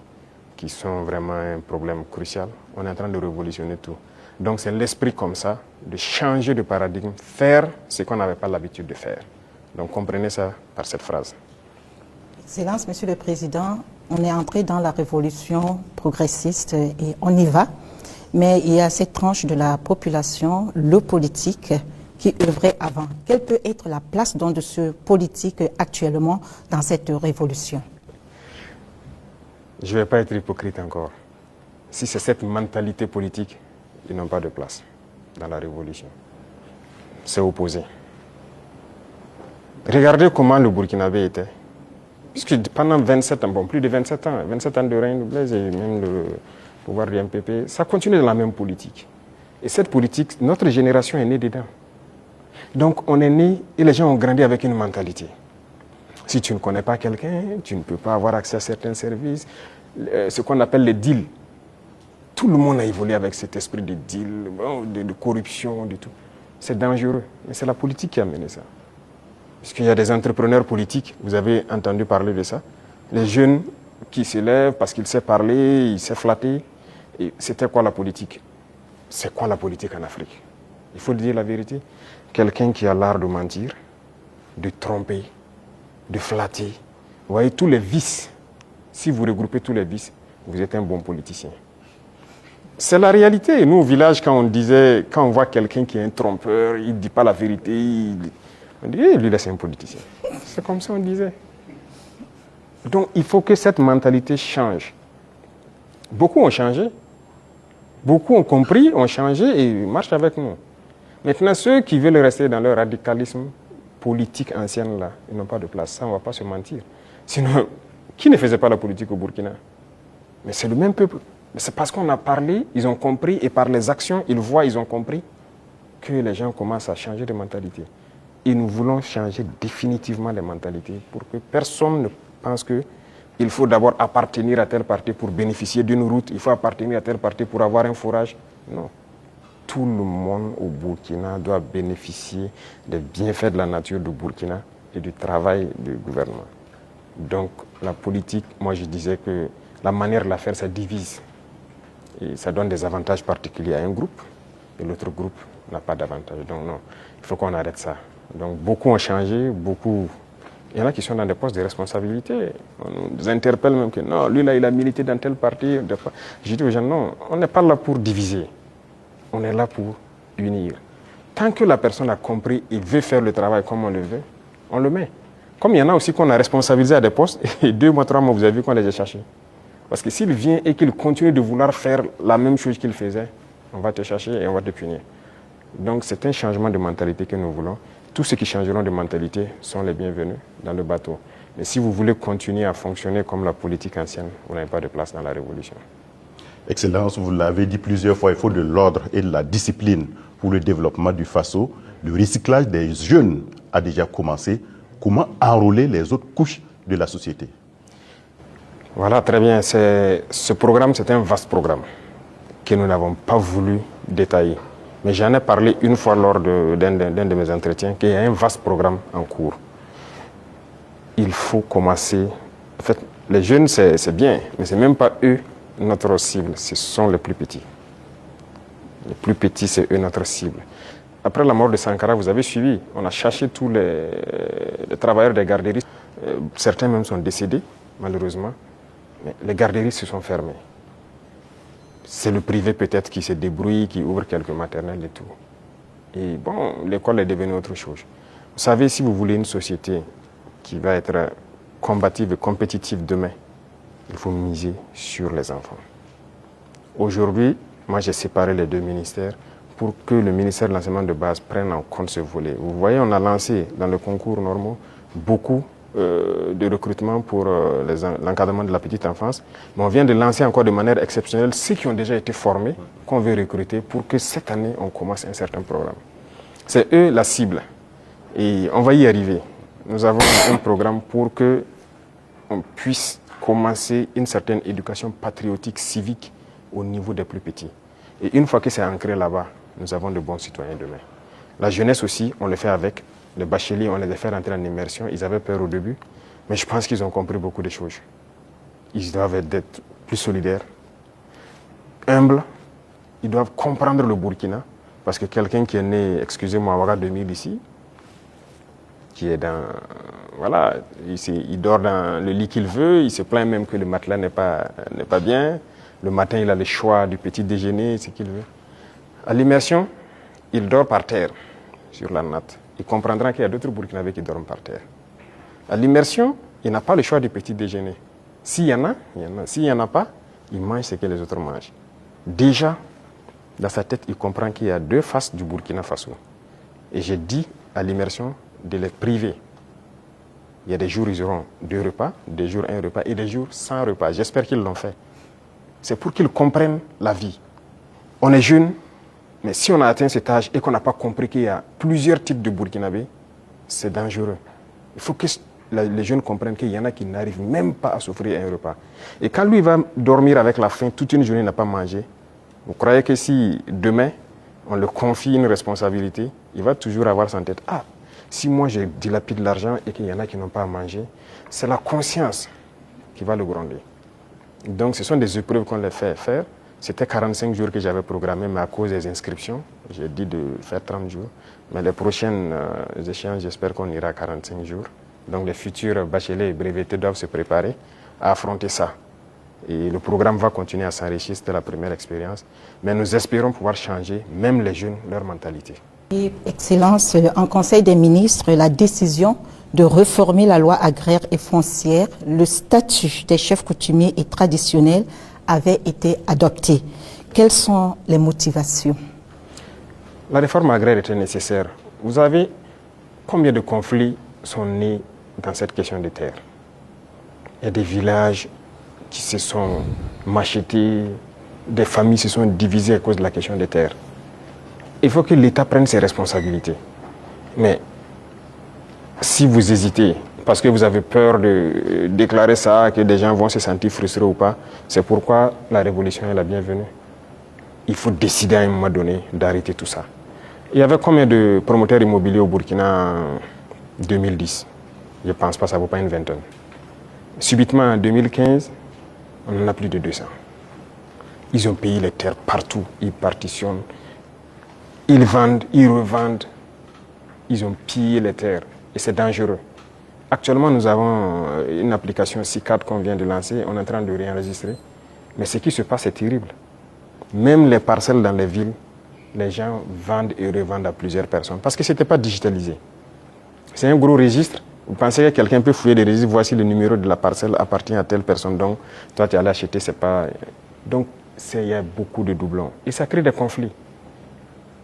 qui sont vraiment un problème crucial. On est en train de révolutionner tout. Donc c'est l'esprit comme ça, de changer de paradigme, faire ce qu'on n'avait pas l'habitude de faire. Donc comprenez ça par cette phrase. Excellence, Monsieur le Président, on est entré dans la révolution progressiste et on y va. mais il y a cette tranche de la population, le politique, qui œuvrait avant. Quelle peut être la place donc de ce politique actuellement dans cette révolution? Je ne vais pas être hypocrite encore. Si c'est cette mentalité politique, ils n'ont pas de place dans la révolution. C'est opposé. Regardez comment le Burkinabé était. Puisque pendant 27 ans, plus de 27 ans de règne de Blaise et même le pouvoir du MPP, ça continue dans la même politique. Et cette politique, notre génération est née dedans. Donc on est né et les gens ont grandi avec une mentalité. Si tu ne connais pas quelqu'un, tu ne peux pas avoir accès à certains services. Ce qu'on appelle les deals. Tout le monde a évolué avec cet esprit de deal, de corruption, de tout. C'est dangereux. Mais c'est la politique qui a mené ça. Parce qu'il y a des entrepreneurs politiques, vous avez entendu parler de ça. Les jeunes qui se lèvent parce qu'ils savent parler, ils savent flatter. Et c'était quoi la politique? C'est quoi la politique en Afrique? Il faut dire la vérité. Quelqu'un qui a l'art de mentir, de tromper, de flatter. Vous voyez tous les vices. Si vous regroupez tous les vices, vous êtes un bon politicien. C'est la réalité. Nous, au village, quand on voit quelqu'un qui est un trompeur, il ne dit pas la vérité, on dit, lui, là, c'est un politicien. C'est comme ça on disait. Donc, il faut que cette mentalité change. Beaucoup ont changé. Beaucoup ont compris, ont changé et marchent avec nous. Maintenant, ceux qui veulent rester dans leur radicalisme politique ancienne, là, ils n'ont pas de place. Ça, on ne va pas se mentir. Sinon, qui ne faisait pas la politique au Burkina? Mais c'est le même peuple. Mais c'est parce qu'on a parlé, ils ont compris, et par les actions, ils voient, ils ont compris, que les gens commencent à changer de mentalité. Et nous voulons changer définitivement les mentalités pour que personne ne pense qu'il faut d'abord appartenir à tel parti pour bénéficier d'une route, il faut appartenir à tel parti pour avoir un forage. Non. Tout le monde au Burkina doit bénéficier des bienfaits de la nature du Burkina et du travail du gouvernement. Donc la politique, moi je disais que la manière de la faire, ça divise. Et ça donne des avantages particuliers à un groupe et l'autre groupe n'a pas d'avantage. Donc non, il faut qu'on arrête ça. Donc beaucoup ont changé, beaucoup. Il y en a qui sont dans des postes de responsabilité. On nous interpelle même que non, lui là, il a milité dans tel parti. Je dis aux gens, non, on n'est pas là pour diviser. On est là pour unir. Tant que la personne a compris et veut faire le travail comme on le veut, on le met. Comme il y en a aussi qu'on a responsabilisé à des postes, et 2 mois, 3 mois, vous avez vu qu'on les a cherchés. Parce que s'il vient et qu'il continue de vouloir faire la même chose qu'il faisait, on va te chercher et on va te punir. Donc c'est un changement de mentalité que nous voulons. Tous ceux qui changeront de mentalité sont les bienvenus dans le bateau. Mais si vous voulez continuer à fonctionner comme la politique ancienne, vous n'avez pas de place dans la révolution. Excellence, vous l'avez dit plusieurs fois, il faut de l'ordre et de la discipline pour le développement du Faso. Le recyclage des jeunes a déjà commencé. Comment enrôler les autres couches de la société? Voilà, très bien. Ce programme, c'est un vaste programme que nous n'avons pas voulu détailler. Mais j'en ai parlé une fois lors d'un de mes entretiens, qu'il y a un vaste programme en cours. Il faut commencer. En fait, les jeunes, c'est bien, mais ce n'est même pas eux notre cible, ce sont les plus petits. Les plus petits, c'est eux notre cible. Après la mort de Sankara, vous avez suivi, on a cherché tous les travailleurs des garderies. Certains même sont décédés, malheureusement. Mais les garderies se sont fermées. C'est le privé peut-être qui se débrouille, qui ouvre quelques maternelles et tout. Et bon, l'école est devenue autre chose. Vous savez, si vous voulez une société qui va être combative et compétitive demain, il faut miser sur les enfants. Aujourd'hui, moi j'ai séparé les 2 ministères pour que le ministère de l'enseignement de base prenne en compte ce volet. Vous voyez, on a lancé dans le concours normaux beaucoup de recrutement pour l'encadrement de la petite enfance. Mais on vient de lancer encore de manière exceptionnelle ceux qui ont déjà été formés, qu'on veut recruter pour que cette année, on commence un certain programme. C'est eux la cible. Et on va y arriver. Nous avons un programme pour qu'on puisse commencer une certaine éducation patriotique, civique au niveau des plus petits. Et une fois que c'est ancré là-bas, nous avons de bons citoyens demain. La jeunesse aussi, on le fait avec. Les bacheliers, on les a fait rentrer en immersion. Ils avaient peur au début, mais je pense qu'ils ont compris beaucoup de choses. Ils doivent être plus solidaires, humbles. Ils doivent comprendre le Burkina. Parce que quelqu'un qui est né, excusez-moi, à Ouaga 2000 ici, qui est dans... Voilà, il dort dans le lit qu'il veut, il se plaint même que le matelas n'est pas bien. Le matin, il a le choix du petit déjeuner, ce qu'il veut. À l'immersion, il dort par terre, sur la natte. Il comprendra qu'il y a d'autres Burkinabés qui dorment par terre. À l'immersion, il n'a pas le choix du petit déjeuner. S'il y en a, il y en a. S'il n'y en a pas, il mange ce que les autres mangent. Déjà, dans sa tête, il comprend qu'il y a deux faces du Burkina Faso. Et j'ai dit à l'immersion de les priver. Il y a des jours où ils auront 2 repas, des jours 1 repas et des jours sans repas. J'espère qu'ils l'ont fait. C'est pour qu'ils comprennent la vie. On est jeune, mais si on a atteint cet âge et qu'on n'a pas compris qu'il y a plusieurs types de Burkinabés, c'est dangereux. Il faut que les jeunes comprennent qu'il y en a qui n'arrivent même pas à s'offrir un repas. Et quand lui va dormir avec la faim, toute une journée il n'a pas mangé, vous croyez que si demain on le confie une responsabilité, il va toujours avoir en tête, ah, si moi je dilapide l'argent et qu'il y en a qui n'ont pas à manger, c'est la conscience qui va le gronder. Donc ce sont des épreuves qu'on les fait faire. C'était 45 jours que j'avais programmé, mais à cause des inscriptions, j'ai dit de faire 30 jours. Mais les prochaines échéances, j'espère qu'on ira à 45 jours. Donc les futurs bacheliers et brevetés doivent se préparer à affronter ça. Et le programme va continuer à s'enrichir, c'était la première expérience. Mais nous espérons pouvoir changer, même les jeunes, leur mentalité. Et, Excellence, en Conseil des ministres, la décision de réformer la loi agraire et foncière, le statut des chefs coutumiers et traditionnels avait été adopté. Quelles sont les motivations? La réforme agraire était nécessaire. Vous savez combien de conflits sont nés dans cette question des terres? Il y a des villages qui se sont machetés, des familles se sont divisées à cause de la question des terres. Il faut que l'État prenne ses responsabilités. Mais si vous hésitez, parce que vous avez peur de déclarer ça, que des gens vont se sentir frustrés ou pas, c'est pourquoi la révolution est la bienvenue. Il faut décider à un moment donné d'arrêter tout ça. Il y avait combien de promoteurs immobiliers au Burkina en 2010? Je ne pense pas, ça ne vaut pas une vingtaine. Subitement, en 2015, on en a plus de 200. Ils ont payé les terres partout, ils partitionnent, ils vendent, ils revendent, ils ont pillé les terres et c'est dangereux. Actuellement, nous avons une application CICAD qu'on vient de lancer, on est en train de réenregistrer, mais ce qui se passe est terrible. Même les parcelles dans les villes, les gens vendent et revendent à plusieurs personnes parce que ce n'était pas digitalisé. C'est un gros registre. Vous pensez que quelqu'un peut fouiller des registres, voici le numéro de la parcelle appartient à telle personne, donc toi tu es allé acheter, c'est pas... Donc il y a beaucoup de doublons et ça crée des conflits.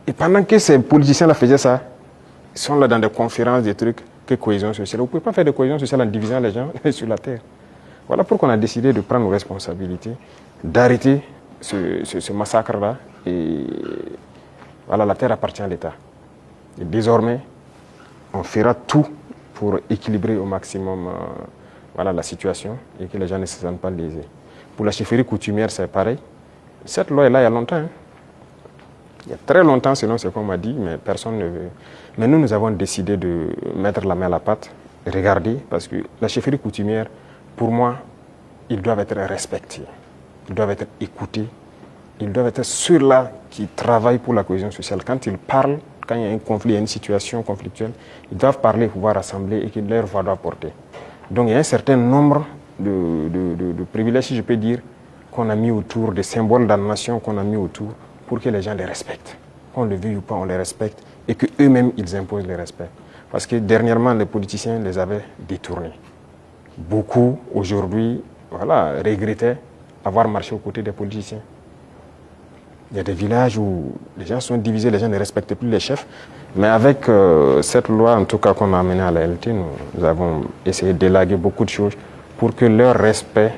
Et pendant que ces politiciens-là faisaient ça, ils sont là dans des conférences, des trucs, que cohésion sociale. Vous ne pouvez pas faire de cohésion sociale en divisant les gens sur la terre. Voilà pourquoi on a décidé de prendre nos responsabilités, d'arrêter ce massacre-là. Et voilà, la terre appartient à l'État. Et désormais, on fera tout pour équilibrer au maximum la situation et que les gens ne se sentent pas lésés. Pour la chefferie coutumière, c'est pareil. Cette loi est là il y a longtemps. Hein. Il y a très longtemps, selon ce qu'on m'a dit, mais personne ne veut. Mais nous avons décidé de mettre la main à la pâte, regarder, parce que la chefferie coutumière, pour moi, ils doivent être respectés, ils doivent être écoutés, ils doivent être ceux-là qui travaillent pour la cohésion sociale. Quand ils parlent, quand il y a un conflit, il y a une situation conflictuelle, ils doivent parler, pouvoir rassembler et que leur voix doit porter. Donc il y a un certain nombre de privilèges, si je peux dire, qu'on a mis autour, des symboles de la nation qu'on a mis autour pour que les gens les respectent. Qu'on le veuille ou pas, on les respecte et qu'eux-mêmes, ils imposent le respect. Parce que dernièrement, les politiciens les avaient détournés. Beaucoup, aujourd'hui, regrettaient avoir marché aux côtés des politiciens. Il y a des villages où les gens sont divisés, les gens ne respectent plus les chefs. Mais avec cette loi, en tout cas, qu'on a amenée à la LT, nous avons essayé d'élaguer beaucoup de choses pour que leur respect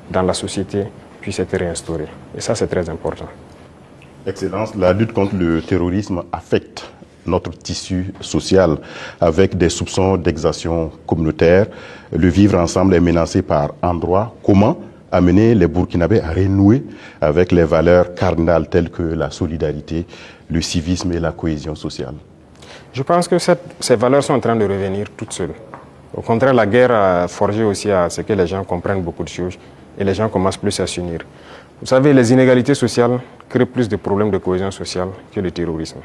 dans la société puisse être réinstauré. Et ça, c'est très important. Excellence, la lutte contre le terrorisme affecte notre tissu social avec des soupçons d'exaction communautaire. Le vivre ensemble est menacé par endroits. Comment amener les Burkinabés à renouer avec les valeurs cardinales telles que la solidarité, le civisme et la cohésion sociale? Je pense que ces valeurs sont en train de revenir toutes seules. Au contraire, la guerre a forgé aussi à ce que les gens comprennent beaucoup de choses et les gens commencent plus à s'unir. Vous savez, les inégalités sociales créent plus de problèmes de cohésion sociale que le terrorisme.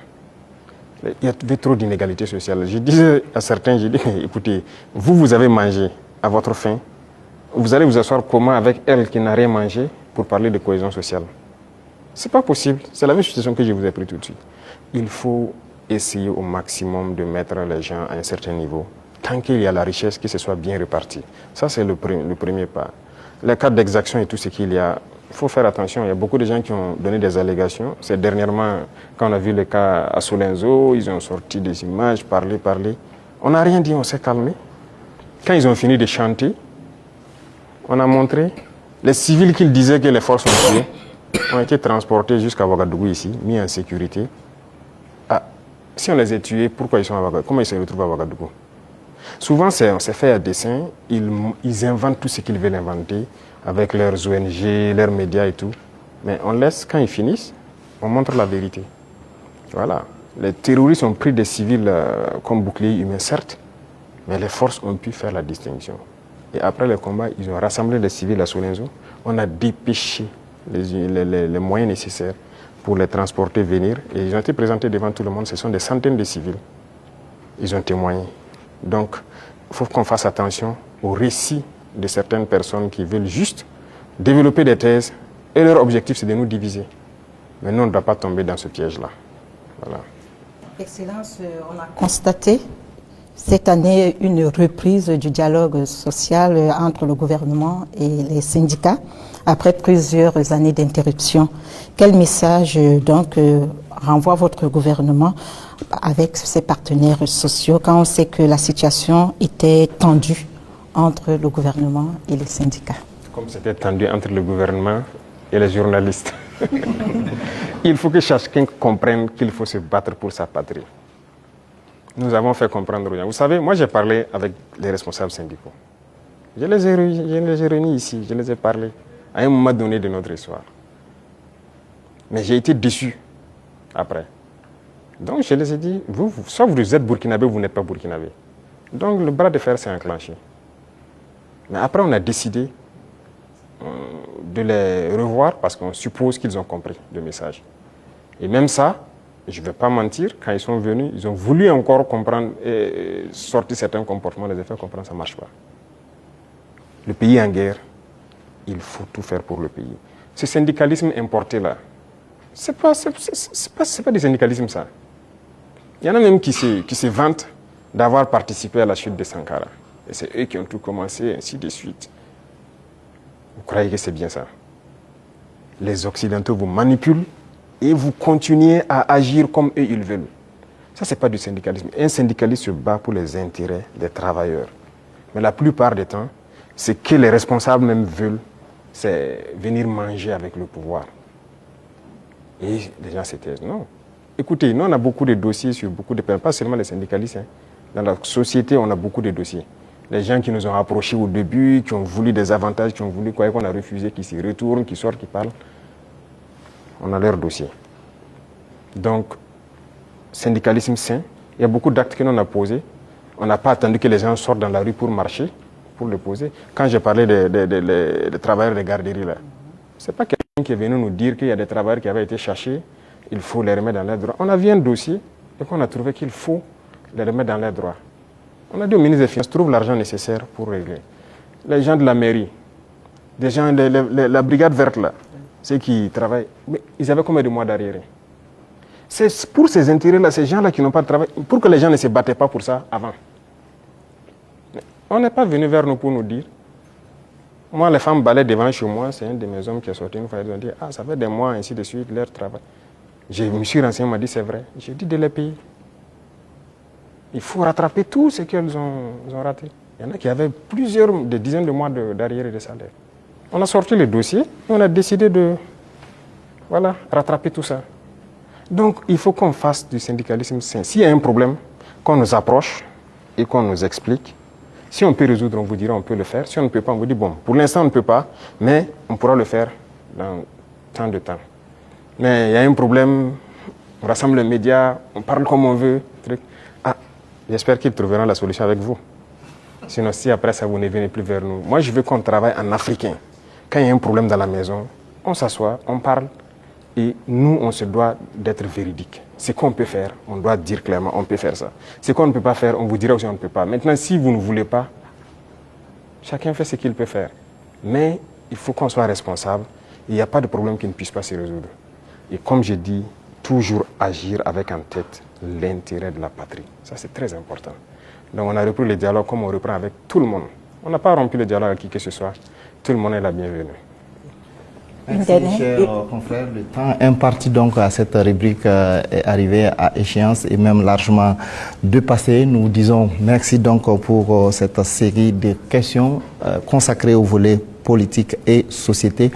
Il y avait trop d'inégalités sociales. Je disais à certains, écoutez, vous avez mangé à votre faim, vous allez vous asseoir comment avec elle qui n'a rien mangé pour parler de cohésion sociale. Ce n'est pas possible. C'est la même situation que je vous ai pris tout de suite. Il faut essayer au maximum de mettre les gens à un certain niveau. Tant qu'il y a la richesse, que ce soit bien réparti. Ça, c'est le premier pas. Les cas d'exaction et tout ce qu'il y a, il faut faire attention. Il y a beaucoup de gens qui ont donné des allégations. C'est dernièrement, quand on a vu le cas à Solenzo, ils ont sorti des images, parlé. On n'a rien dit, on s'est calmé. Quand ils ont fini de chanter, on a montré les civils qu'ils disaient que les forces ont tués ont été transportés jusqu'à Ouagadougou ici, mis en sécurité. Ah, si on les a tués, pourquoi ils sont à Ouagadougou? Comment ils se retrouvent à Ouagadougou? Souvent, c'est fait à dessein. Ils inventent tout ce qu'ils veulent inventer avec leurs ONG, leurs médias et tout. Mais on laisse, quand ils finissent, on montre la vérité. Voilà. Les terroristes ont pris des civils comme boucliers humains, certes, mais les forces ont pu faire la distinction. Et après le combat, ils ont rassemblé les civils à Solenzo. On a dépêché les moyens nécessaires pour les transporter, venir. Et ils ont été présentés devant tout le monde. Ce sont des centaines de civils. Ils ont témoigné. Donc, il faut qu'on fasse attention aux récits de certaines personnes qui veulent juste développer des thèses. Et leur objectif, c'est de nous diviser. Mais nous, on ne doit pas tomber dans ce piège-là. Voilà. Excellence, on a constaté cette année une reprise du dialogue social entre le gouvernement et les syndicats après plusieurs années d'interruption. Quel message donc renvoie votre gouvernement avec ses partenaires sociaux quand on sait que la situation était tendue entre le gouvernement et les syndicats? Comme c'était tendu entre le gouvernement et les journalistes. Il faut que chacun comprenne qu'il faut se battre pour sa patrie. Nous avons fait comprendre aux gens. Vous savez, moi j'ai parlé avec les responsables syndicaux. Je les ai réunis ici, je les ai parlé à un moment donné de notre histoire. Mais j'ai été déçu après. Donc je les ai dit, soit vous êtes burkinabé ou vous n'êtes pas burkinabé. Donc le bras de fer s'est enclenché. Mais après on a décidé de les revoir parce qu'on suppose qu'ils ont compris le message. Et même ça, je ne vais pas mentir, quand ils sont venus, ils ont voulu encore comprendre et sortir certains comportements, les faire comprendre, ça ne marche pas. Le pays est en guerre, il faut tout faire pour le pays. Ce syndicalisme importé là, c'est pas du syndicalisme ça. Il y en a même qui se vantent d'avoir participé à la chute de Sankara. Et c'est eux qui ont tout commencé, ainsi de suite. Vous croyez que c'est bien ça? Les Occidentaux vous manipulent et vous continuez à agir comme eux ils veulent. Ça, ce n'est pas du syndicalisme. Un syndicaliste se bat pour les intérêts des travailleurs. Mais la plupart du temps, ce que les responsables même veulent, c'est venir manger avec le pouvoir. Et les gens se taisent. Non. Écoutez, nous, on a beaucoup de dossiers sur beaucoup de pays, pas seulement les syndicalistes. Hein. Dans la société, on a beaucoup de dossiers. Les gens qui nous ont approchés au début, qui ont voulu des avantages, qui ont voulu quoi qu'on a refusé, qui s'y retournent, qui sortent, qui parlent. On a leur dossier. Donc, syndicalisme sain, il y a beaucoup d'actes que l'on a posés. On n'a pas attendu que les gens sortent dans la rue pour marcher, pour le poser. Quand j'ai parlé des travailleurs des garderies, là, ce n'est pas quelqu'un qui est venu nous dire qu'il y a des travailleurs qui avaient été cherchés, il faut les remettre dans leurs droits. On a vu un dossier et qu'on a trouvé qu'il faut les remettre dans leurs droits. On a dit au ministre des Finances, trouve l'argent nécessaire pour régler. Les gens de la mairie, des gens de la brigade verte, là, ceux qui travaillent, mais ils avaient combien de mois d'arriérés? C'est pour ces intérêts-là, ces gens-là qui n'ont pas de travail, pour que les gens ne se battaient pas pour ça avant. On n'est pas venu vers nous pour nous dire. Moi, les femmes balaient devant chez moi, c'est un de mes hommes qui est sorti une fois, ils ont dit, ah, ça fait des mois, ainsi de suite, leur travail. Je me suis renseigné, on m'a dit, c'est vrai. J'ai dit de les payer. Il faut rattraper tout ce qu'ils ont raté. Il y en a qui avaient des dizaines de mois d'arriérés de salaire. On a sorti le dossier et on a décidé de rattraper tout ça. Donc, il faut qu'on fasse du syndicalisme sain. S'il y a un problème, qu'on nous approche et qu'on nous explique. Si on peut résoudre, on vous dira on peut le faire. Si on ne peut pas, on vous dit bon, pour l'instant on ne peut pas, mais on pourra le faire dans tant de temps. Mais il y a un problème, on rassemble les médias, on parle comme on veut. Ah, j'espère qu'ils trouveront la solution avec vous. Sinon, si après ça, vous ne venez plus vers nous. Moi, je veux qu'on travaille en africain. Quand il y a un problème dans la maison, on s'assoit, on parle. Et nous, on se doit d'être véridique. Ce qu'on peut faire, on doit dire clairement, on peut faire ça. Ce qu'on ne peut pas faire, on vous dira aussi on ne peut pas. Maintenant, si vous ne voulez pas, chacun fait ce qu'il peut faire. Mais il faut qu'on soit responsable. il n'y a pas de problème qui ne puisse pas se résoudre. Et comme je dis, toujours agir avec en tête l'intérêt de la patrie. Ça, c'est très important. Donc, on a repris le dialogue comme on reprend avec tout le monde. On n'a pas rompu le dialogue avec qui que ce soit. Tout le monde est la bienvenue. Merci, chers confrères. Le temps imparti donc à cette rubrique est arrivé à échéance et même largement dépassé. Nous disons merci donc pour cette série de questions consacrées au volet politique et société.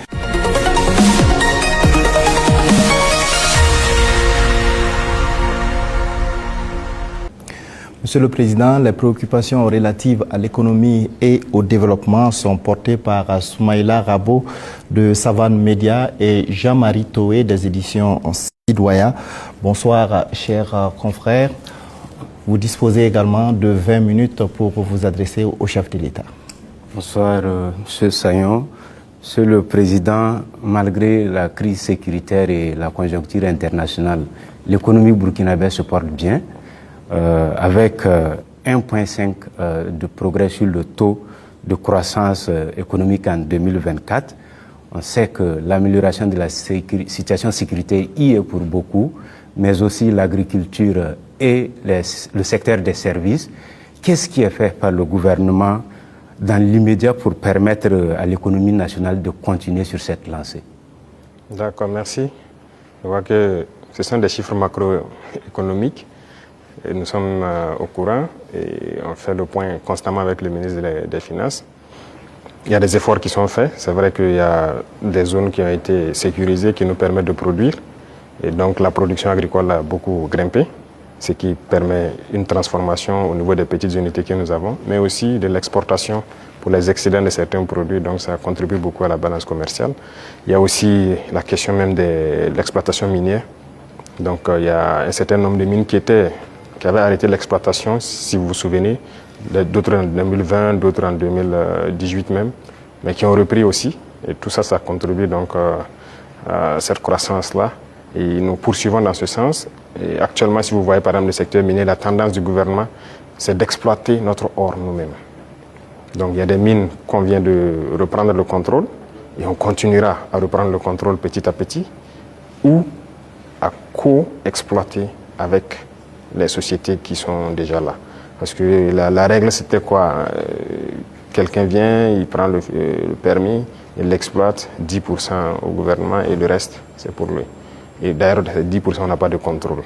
Monsieur le Président, les préoccupations relatives à l'économie et au développement sont portées par Soumaïla Rabo de Savane Média et Jean-Marie Toé des éditions Sidoya. Bonsoir, chers confrères. Vous disposez également de 20 minutes pour vous adresser au chef de l'État. Bonsoir, Monsieur Sayon. Monsieur le Président, malgré la crise sécuritaire et la conjoncture internationale, l'économie burkinabé se porte bien. Avec 1,5 de progrès sur le taux de croissance économique en 2024. On sait que l'amélioration de la situation sécuritaire y est pour beaucoup, mais aussi l'agriculture et le secteur des services. Qu'est-ce qui est fait par le gouvernement dans l'immédiat pour permettre à l'économie nationale de continuer sur cette lancée? D'accord, merci. Je vois que ce sont des chiffres macroéconomiques. Et nous sommes au courant et on fait le point constamment avec le ministre des Finances. Il y a des efforts qui sont faits. C'est vrai qu'il y a des zones qui ont été sécurisées qui nous permettent de produire. Et donc la production agricole a beaucoup grimpé, ce qui permet une transformation au niveau des petites unités que nous avons, mais aussi de l'exportation pour les excédents de certains produits. Donc ça contribue beaucoup à la balance commerciale. Il y a aussi la question même de l'exploitation minière. Donc il y a un certain nombre de mines qui avaient arrêté l'exploitation, si vous vous souvenez, d'autres en 2020, d'autres en 2018 même, mais qui ont repris aussi. Et tout ça, ça contribue donc à cette croissance-là. Et nous poursuivons dans ce sens. Et actuellement, si vous voyez par exemple le secteur minier, la tendance du gouvernement, c'est d'exploiter notre or nous-mêmes. Donc il y a des mines qu'on vient de reprendre le contrôle, et on continuera à reprendre le contrôle petit à petit, ou à co-exploiter avec les sociétés qui sont déjà là. Parce que la règle, c'était quoi? Quelqu'un vient, il prend le permis, il l'exploite, 10% au gouvernement et le reste, c'est pour lui. Et d'ailleurs, 10%, on n'a pas de contrôle.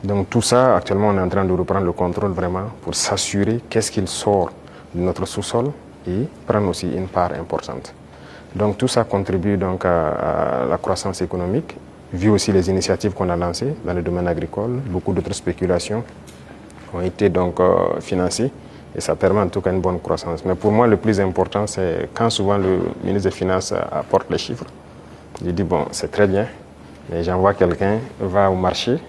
Donc tout ça, actuellement, on est en train de reprendre le contrôle vraiment pour s'assurer qu'est-ce qu'il sort de notre sous-sol et prendre aussi une part importante. Donc tout ça contribue donc à la croissance économique, vu aussi les initiatives qu'on a lancées dans le domaine agricole. Beaucoup d'autres spéculations ont été donc financées et ça permet en tout cas une bonne croissance. Mais pour moi, le plus important, c'est quand souvent le ministre des Finances apporte les chiffres, il dit bon, c'est très bien, mais j'envoie quelqu'un, va au marché,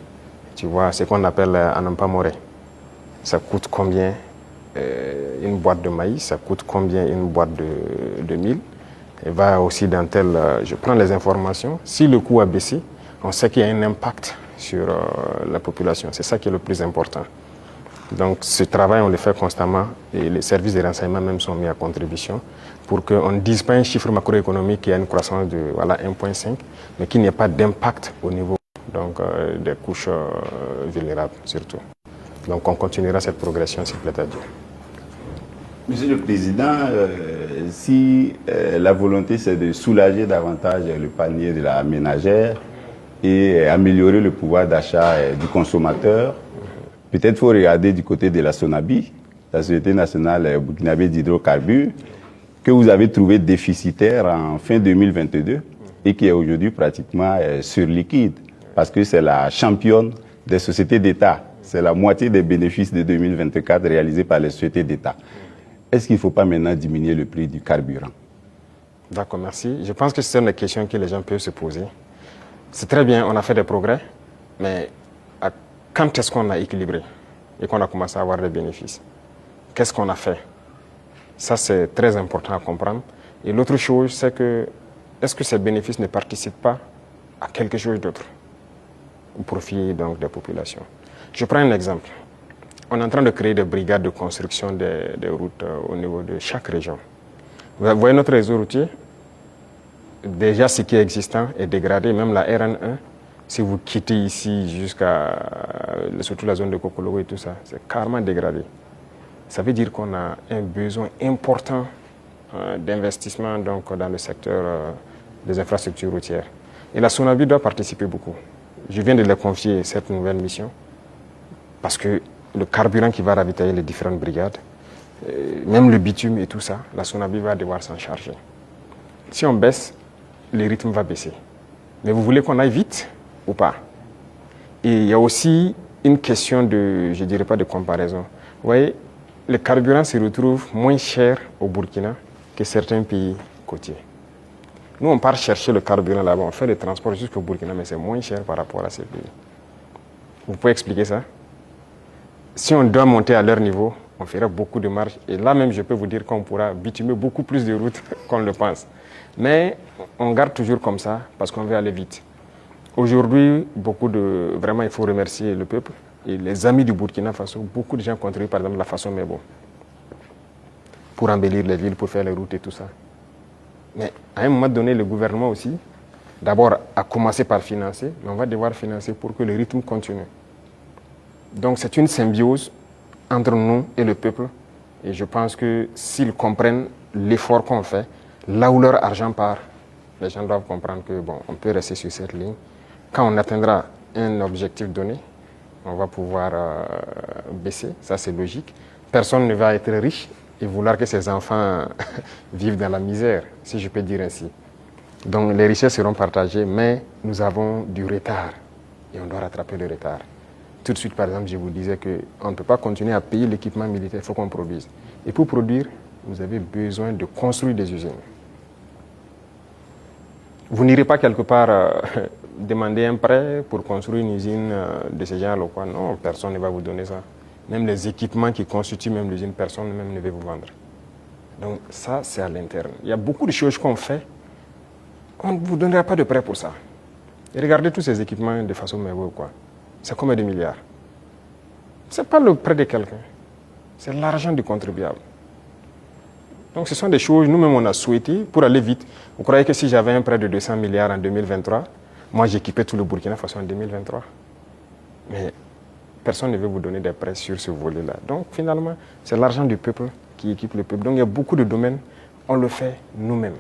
tu vois, ce qu'on appelle Anampa Moré. Ça coûte combien une boîte de maïs, ça coûte combien une boîte de mil. Et va aussi dans tel, je prends les informations. Si le coût a baissé, on sait qu'il y a un impact sur la population. C'est ça qui est le plus important. Donc ce travail, on le fait constamment et les services de renseignement même sont mis à contribution pour qu'on ne dise pas un chiffre macroéconomique qui a une croissance de 1,5, mais qu'il n'y ait pas d'impact au niveau donc, des couches vulnérables surtout. Donc on continuera cette progression s'il plaît à Dieu. Monsieur le Président, si la volonté c'est de soulager davantage le panier de la ménagère et améliorer le pouvoir d'achat du consommateur, peut-être faut regarder du côté de la SONABI, la Société nationale burkinabé d'hydrocarbures, que vous avez trouvé déficitaire en fin 2022 et qui est aujourd'hui pratiquement surliquide parce que c'est la championne des sociétés d'État. C'est la moitié des bénéfices de 2024 réalisés par les sociétés d'État. Est-ce qu'il ne faut pas maintenant diminuer le prix du carburant? D'accord, merci. Je pense que c'est une question que les gens peuvent se poser. C'est très bien, on a fait des progrès, mais quand est-ce qu'on a équilibré et qu'on a commencé à avoir des bénéfices? Qu'est-ce qu'on a fait? Ça, c'est très important à comprendre. Et l'autre chose, c'est que est-ce que ces bénéfices ne participent pas à quelque chose d'autre au profit donc, des populations? Je prends un exemple. On est en train de créer des brigades de construction des routes au niveau de chaque région. Vous voyez notre réseau routier? déjà ce qui est existant est dégradé, même la RN1. Si vous quittez ici jusqu'à surtout la zone de Kokologo et tout ça, c'est carrément dégradé. Ça veut dire qu'on a un besoin important d'investissement donc, dans le secteur des infrastructures routières. Et la SONABI doit participer beaucoup. Je viens de leur confier cette nouvelle mission parce que le carburant qui va ravitailler les différentes brigades, même le bitume et tout ça, la SONABI va devoir s'en charger. Si on baisse, le rythme va baisser. Mais vous voulez qu'on aille vite ou pas? Et il y a aussi une question de, je ne dirais pas de comparaison. Vous voyez, le carburant se retrouve moins cher au Burkina que certains pays côtiers. Nous, on part chercher le carburant là-bas, on fait le transport jusqu'au Burkina, mais c'est moins cher par rapport à ces pays. Vous pouvez expliquer ça? Si on doit monter à leur niveau, on fera beaucoup de marge. Et là même, je peux vous dire qu'on pourra bitumer beaucoup plus de routes qu'on le pense. Mais on garde toujours comme ça parce qu'on veut aller vite. Aujourd'hui, vraiment, il faut remercier le peuple et les amis du Burkina Faso. Beaucoup de gens contribuent, par exemple, la façon Mebo pour embellir les villes, pour faire les routes et tout ça. Mais à un moment donné, le gouvernement aussi, d'abord, a commencé par financer, mais on va devoir financer pour que le rythme continue. Donc, c'est une symbiose entre nous et le peuple. Et je pense que s'ils comprennent l'effort qu'on fait, là où leur argent part, les gens doivent comprendre que bon, on peut rester sur cette ligne. Quand on atteindra un objectif donné, on va pouvoir baisser, ça c'est logique. Personne ne va être riche et vouloir que ses enfants vivent dans la misère, si je peux dire ainsi. Donc les richesses seront partagées, mais nous avons du retard et on doit rattraper le retard. Tout de suite, par exemple, je vous disais qu'on ne peut pas continuer à payer l'équipement militaire, il faut qu'on produise. Et pour produire, vous avez besoin de construire des usines. Vous n'irez pas quelque part demander un prêt pour construire une usine de ce genre ou quoi. Non, personne ne va vous donner ça. Même les équipements qui constituent même l'usine, personne même ne va vous vendre. Donc ça, c'est à l'interne. Il y a beaucoup de choses qu'on fait. On ne vous donnera pas de prêt pour ça. Et regardez tous ces équipements de façon merveilleuse, quoi. C'est combien de milliards? Ce n'est pas le prêt de quelqu'un. C'est l'argent du contribuable. Donc ce sont des choses, nous-mêmes, on a souhaité pour aller vite. Vous croyez que si j'avais un prêt de 200 milliards en 2023, moi, j'équipais tout le Burkina Faso en 2023. Mais personne ne veut vous donner des prêts sur ce volet-là. Donc finalement, c'est l'argent du peuple qui équipe le peuple. Donc il y a beaucoup de domaines, on le fait nous-mêmes.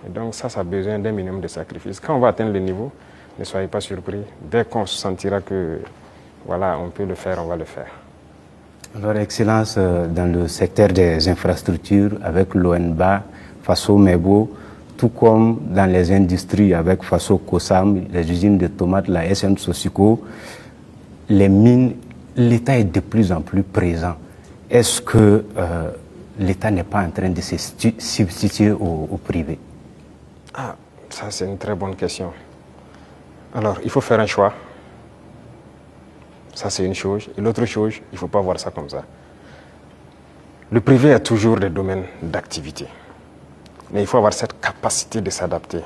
Et donc ça a besoin d'un minimum de sacrifice. Quand on va atteindre le niveau, ne soyez pas surpris. Dès qu'on se sentira que voilà, on peut le faire, on va le faire. Alors, Excellence, dans le secteur des infrastructures, avec l'ONBA, Faso Mebo, tout comme dans les industries avec Faso Kosam, les usines de tomates, la SM Sosico, les mines, l'État est de plus en plus présent. Est-ce que l'État n'est pas en train de se substituer au privé? Ah, ça c'est une très bonne question. Alors, il faut faire un choix. Ça, c'est une chose. Et l'autre chose, il ne faut pas voir ça comme ça. Le privé a toujours des domaines d'activité. Mais il faut avoir cette capacité de s'adapter.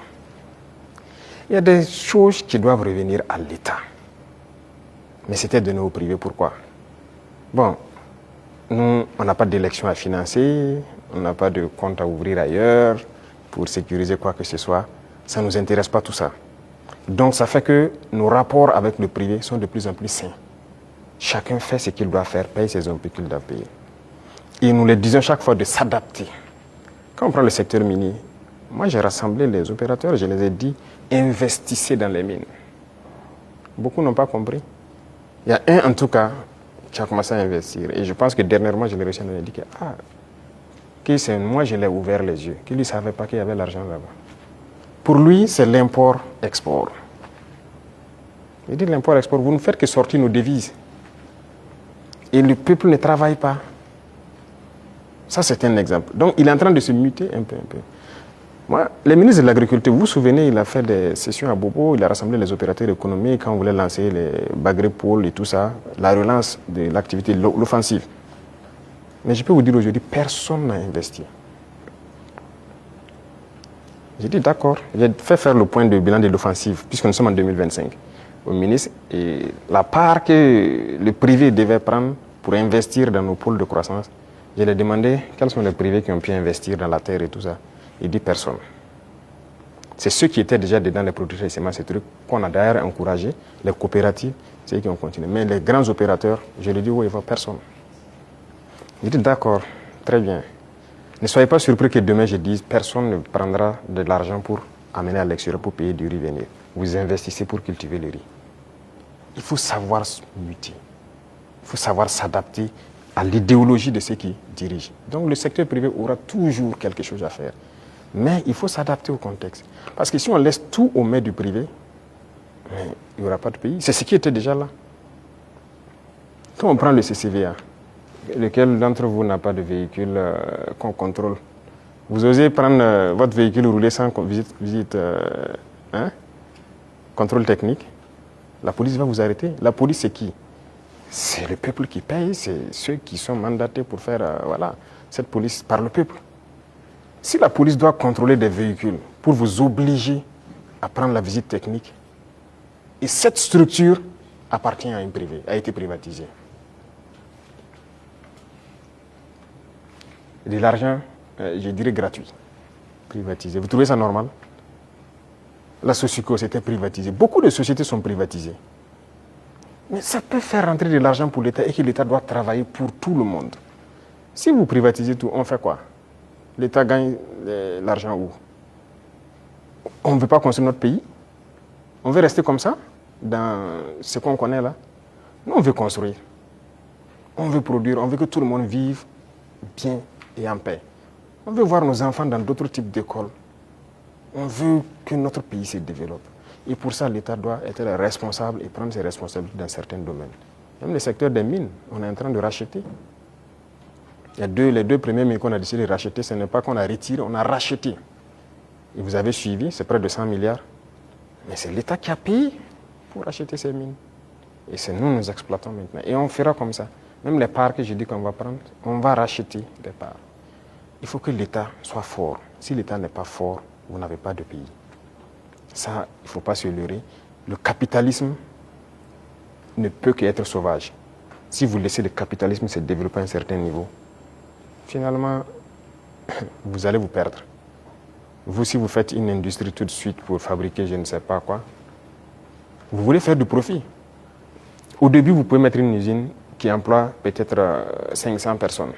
Il y a des choses qui doivent revenir à l'État. Mais c'était donné au privé. Pourquoi? Bon, nous, on n'a pas d'élection à financer, on n'a pas de compte à ouvrir ailleurs pour sécuriser quoi que ce soit. Ça ne nous intéresse pas tout ça. Donc, ça fait que nos rapports avec le privé sont de plus en plus sains. Chacun fait ce qu'il doit faire, paye ses impôts qu'il doit payer. Et nous les disons chaque fois de s'adapter. Quand on prend le secteur minier, moi j'ai rassemblé les opérateurs, je les ai dit, investissez dans les mines. Beaucoup n'ont pas compris. Il y a un en tout cas qui a commencé à investir. Et je pense que dernièrement, je l'ai reçu, on a dit que moi je l'ai ouvert les yeux, qu'il ne savait pas qu'il y avait l'argent là-bas. Pour lui, c'est l'import-export. Il dit l'import-export, vous ne faites que sortir nos devises. Et le peuple ne travaille pas. Ça, c'est un exemple. Donc, il est en train de se muter un peu. Moi, le ministre de l'Agriculture, vous vous souvenez, il a fait des sessions à Bobo, il a rassemblé les opérateurs économiques quand on voulait lancer les Bagré-Pôles et tout ça, la relance de l'activité, l'offensive. Mais je peux vous dire aujourd'hui, personne n'a investi. J'ai dit d'accord, j'ai fait faire le point de bilan de l'offensive, puisque nous sommes en 2025, au ministre, et la part que le privé devait prendre pour investir dans nos pôles de croissance, je lui ai demandé quels sont les privés qui ont pu investir dans la terre et tout ça. Il dit personne. C'est ceux qui étaient déjà dedans, les producteurs de semences, ces trucs, qu'on a d'ailleurs encouragé, les coopératives, c'est eux qui ont continué. Mais les grands opérateurs, je leur dis, oui, il ne va personne. Je dis, d'accord, très bien. Ne soyez pas surpris que demain, je dise, personne ne prendra de l'argent pour amener à l'extérieur pour payer du riz venir. Vous investissez pour cultiver le riz. Il faut savoir muter. Il faut savoir s'adapter à l'idéologie de ceux qui dirigent. Donc le secteur privé aura toujours quelque chose à faire. Mais il faut s'adapter au contexte. Parce que si on laisse tout aux mains du privé, il n'y aura pas de pays. C'est ce qui était déjà là. Quand on prend le CCVA, lequel d'entre vous n'a pas de véhicule qu'on contrôle? Vous osez prendre votre véhicule rouler sans visite contrôle technique? La police va vous arrêter. La police, c'est qui? C'est le peuple qui paye, c'est ceux qui sont mandatés pour faire cette police par le peuple. Si la police doit contrôler des véhicules pour vous obliger à prendre la visite technique, et cette structure appartient à une privée, a été privatisée. De l'argent, je dirais gratuit, privatisé. Vous trouvez ça normal? La Socico, c'était privatisé. Beaucoup de sociétés sont privatisées. Mais ça peut faire rentrer de l'argent pour l'État et que l'État doit travailler pour tout le monde. Si vous privatisez tout, on fait quoi? L'État gagne l'argent où? On ne veut pas construire notre pays? On veut rester comme ça, dans ce qu'on connaît là? Nous, on veut construire. On veut produire, on veut que tout le monde vive bien et en paix. On veut voir nos enfants dans d'autres types d'écoles. On veut que notre pays se développe. Et pour ça, l'État doit être responsable et prendre ses responsabilités dans certains domaines. Même le secteur des mines, on est en train de racheter. Les deux premiers mines qu'on a décidé de racheter, ce n'est pas qu'on a retiré, on a racheté. Et vous avez suivi, c'est près de 100 milliards. Mais c'est l'État qui a payé pour racheter ces mines. Et c'est nous exploitons maintenant. Et on fera comme ça. Même les parts que je dis qu'on va prendre, on va racheter des parts. Il faut que l'État soit fort. Si l'État n'est pas fort, vous n'avez pas de pays. Ça, il ne faut pas se leurrer. Le capitalisme ne peut qu'être sauvage. Si vous laissez le capitalisme se développer à un certain niveau, finalement, vous allez vous perdre. Vous, si vous faites une industrie tout de suite pour fabriquer je ne sais pas quoi, vous voulez faire du profit. Au début, vous pouvez mettre une usine qui emploie peut-être 500 personnes.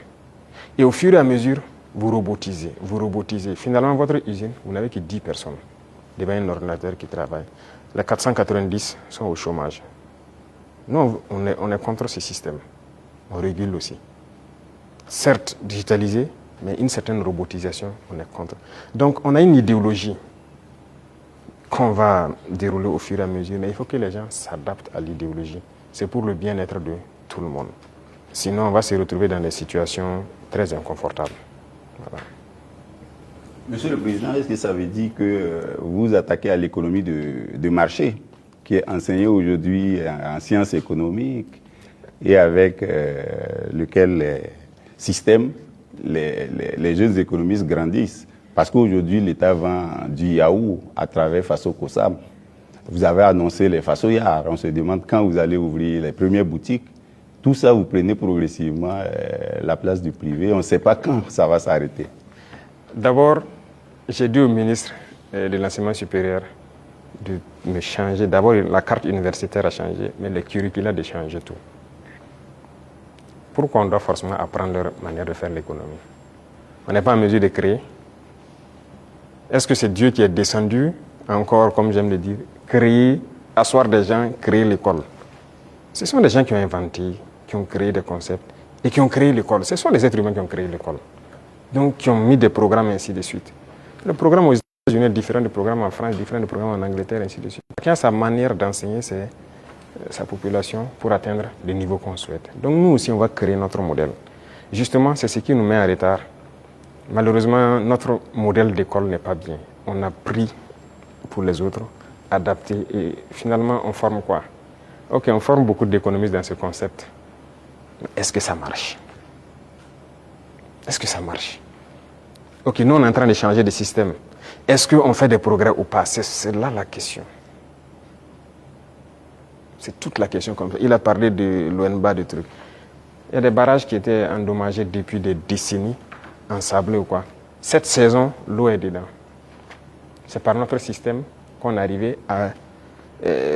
Et au fur et à mesure, vous robotisez. Finalement, votre usine, vous n'avez que 10 personnes devant un ordinateur qui travaille. Les 490 sont au chômage. Nous, on est contre ce système. On régule aussi. Certes, digitalisé, mais une certaine robotisation, on est contre. Donc, on a une idéologie qu'on va dérouler au fur et à mesure, mais il faut que les gens s'adaptent à l'idéologie. C'est pour le bien-être de tout le monde. Sinon, on va se retrouver dans des situations très inconfortables. Voilà. Monsieur le Président, est-ce que ça veut dire que vous attaquez à l'économie de marché, qui est enseignée aujourd'hui en sciences économiques et avec lequel les systèmes, les jeunes économistes grandissent? Parce qu'aujourd'hui, l'État vend du yaourt à travers Faso Kosam. Vous avez annoncé les Fasoyards. On se demande quand vous allez ouvrir les premières boutiques. Tout ça, vous prenez progressivement la place du privé. On ne sait pas quand ça va s'arrêter. D'abord, j'ai dit au ministre de l'Enseignement supérieur de me changer. D'abord, la carte universitaire a changé, mais le curricula de changer tout. Pourquoi on doit forcément apprendre leur manière de faire l'économie? On n'est pas en mesure de créer. Est-ce que c'est Dieu qui est descendu, encore, comme j'aime le dire, créer, asseoir des gens, créer l'école? Ce sont des gens qui ont inventé, qui ont créé des concepts et qui ont créé l'école. Ce sont les êtres humains qui ont créé l'école. Donc, qui ont mis des programmes, ainsi de suite. Le programme aux États-Unis est différent du programme en France, différent du programme en Angleterre, ainsi de suite. Chacun a sa manière d'enseigner sa population pour atteindre le niveau qu'on souhaite. Donc, nous aussi, on va créer notre modèle. Justement, c'est ce qui nous met en retard. Malheureusement, notre modèle d'école n'est pas bien. On a pris pour les autres, adapté, et finalement, on forme quoi? Ok, on forme beaucoup d'économistes dans ce concept. Mais est-ce que ça marche? Est-ce que ça marche? Ok, nous, on est en train de changer de système. Est-ce qu'on fait des progrès ou pas? C'est là la question. C'est toute la question comme ça. Il a parlé de l'ONBA, de trucs. Il y a des barrages qui étaient endommagés depuis des décennies, ensablés ou quoi. Cette saison, l'eau est dedans. c'est par notre système qu'on arrivait à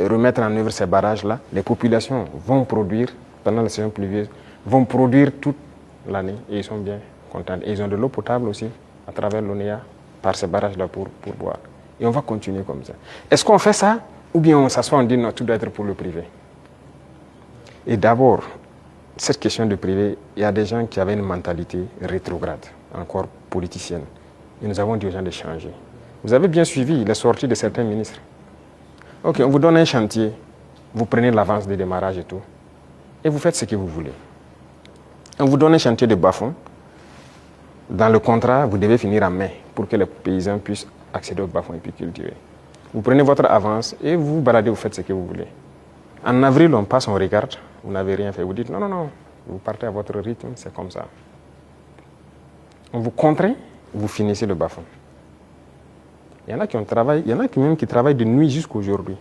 remettre en œuvre ces barrages-là. Les populations vont produire, pendant la saison pluvieuse, vont produire toute l'année et ils sont bien contents. Et ils ont de l'eau potable aussi à travers l'ONEA par ces barrages-là pour boire. Et on va continuer comme ça. Est-ce qu'on fait ça ou bien on s'assoit, on dit non, tout doit être pour le privé? Et d'abord, cette question de privé, il y a des gens qui avaient une mentalité rétrograde, encore politicienne. Et nous avons dit aux gens de changer. Vous avez bien suivi les sorties de certains ministres. Ok, on vous donne un chantier, vous prenez l'avance de démarrage et tout, et vous faites ce que vous voulez. On vous donne un chantier de bas-fond. Dans le contrat, vous devez finir en mai pour que les paysans puissent accéder au bas-fond et puis cultiver. Vous prenez votre avance et vous baladez, vous faites ce que vous voulez. En avril, on passe, on regarde, vous n'avez rien fait. Vous dites non, non, non, vous partez à votre rythme, c'est comme ça. On vous contraint, vous finissez le bas-fond. Il y en a qui ont travaillé, il y en a même qui travaillent de nuit jusqu'à aujourd'hui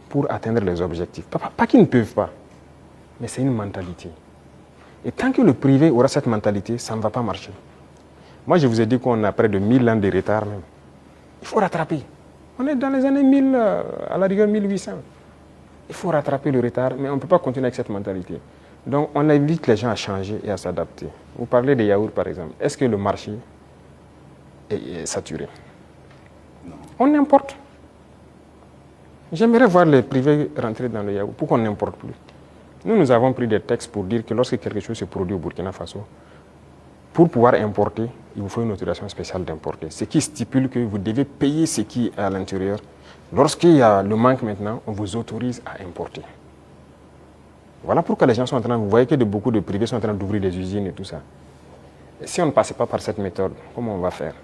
pour atteindre les objectifs. Pas qu'ils ne peuvent pas, mais c'est une mentalité. Et tant que le privé aura cette mentalité, ça ne va pas marcher. Moi, je vous ai dit qu'on a près de 1000 ans de retard même. Il faut rattraper. On est dans les années 1000, à la rigueur 1800. Il faut rattraper le retard, mais on ne peut pas continuer avec cette mentalité. Donc, on invite les gens à changer et à s'adapter. Vous parlez des yaourts, par exemple. Est-ce que le marché est saturé? Non. On importe. J'aimerais voir les privés rentrer dans le yaourt. Pourquoi on n'importe plus? Nous avons pris des textes pour dire que lorsque quelque chose se produit au Burkina Faso, pour pouvoir importer, il vous faut une autorisation spéciale d'importer. Ce qui stipule que vous devez payer ce qui est à l'intérieur. Lorsqu'il y a le manque maintenant, on vous autorise à importer. Voilà pourquoi les gens sont en train, vous voyez que beaucoup de privés sont en train d'ouvrir des usines et tout ça. Et si on ne passait pas par cette méthode, comment on va faire?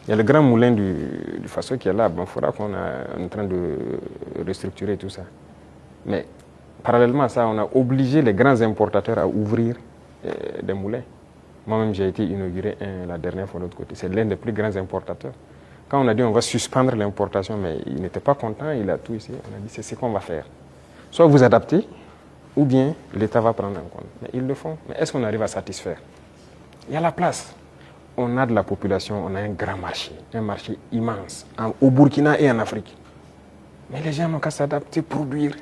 Il y a le grand moulin du Faso qui est là. Bon, il faudra qu'on est en train de restructurer tout ça. Mais parallèlement à ça, on a obligé les grands importateurs à ouvrir des moulins. Moi-même, j'ai été inauguré la dernière fois de l'autre côté. C'est l'un des plus grands importateurs. Quand on a dit on va suspendre l'importation, mais il n'était pas content, il a tout ici. On a dit c'est ce qu'on va faire. Soit vous adaptez, ou bien l'État va prendre en compte. Mais ils le font. Mais est-ce qu'on arrive à satisfaire? Il y a la place. On a de la population, on a un grand marché, un marché immense, au Burkina et en Afrique. Mais les gens n'ont qu'à s'adapter, produire.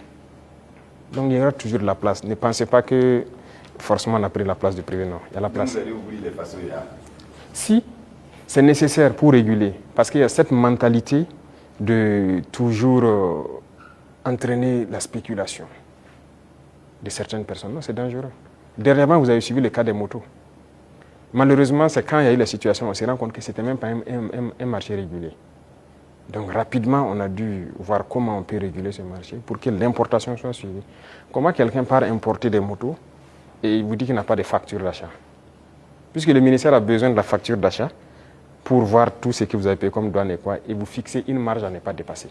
Donc il y aura toujours de la place. Ne pensez pas que forcément on a pris la place du privé, non. Il y a la place. Vous allez ouvrir les façons. Si c'est nécessaire pour réguler, parce qu'il y a cette mentalité de toujours entraîner la spéculation de certaines personnes. Non, c'est dangereux. Dernièrement, vous avez suivi le cas des motos. Malheureusement, c'est quand il y a eu la situation, on s'est rendu compte que ce n'était même pas un marché régulé. Donc rapidement, on a dû voir comment on peut réguler ce marché pour que l'importation soit suivie. Comment quelqu'un part importer des motos et il vous dit qu'il n'a pas de facture d'achat? Puisque le ministère a besoin de la facture d'achat pour voir tout ce que vous avez payé comme douane et quoi, et vous fixez une marge à ne pas dépasser.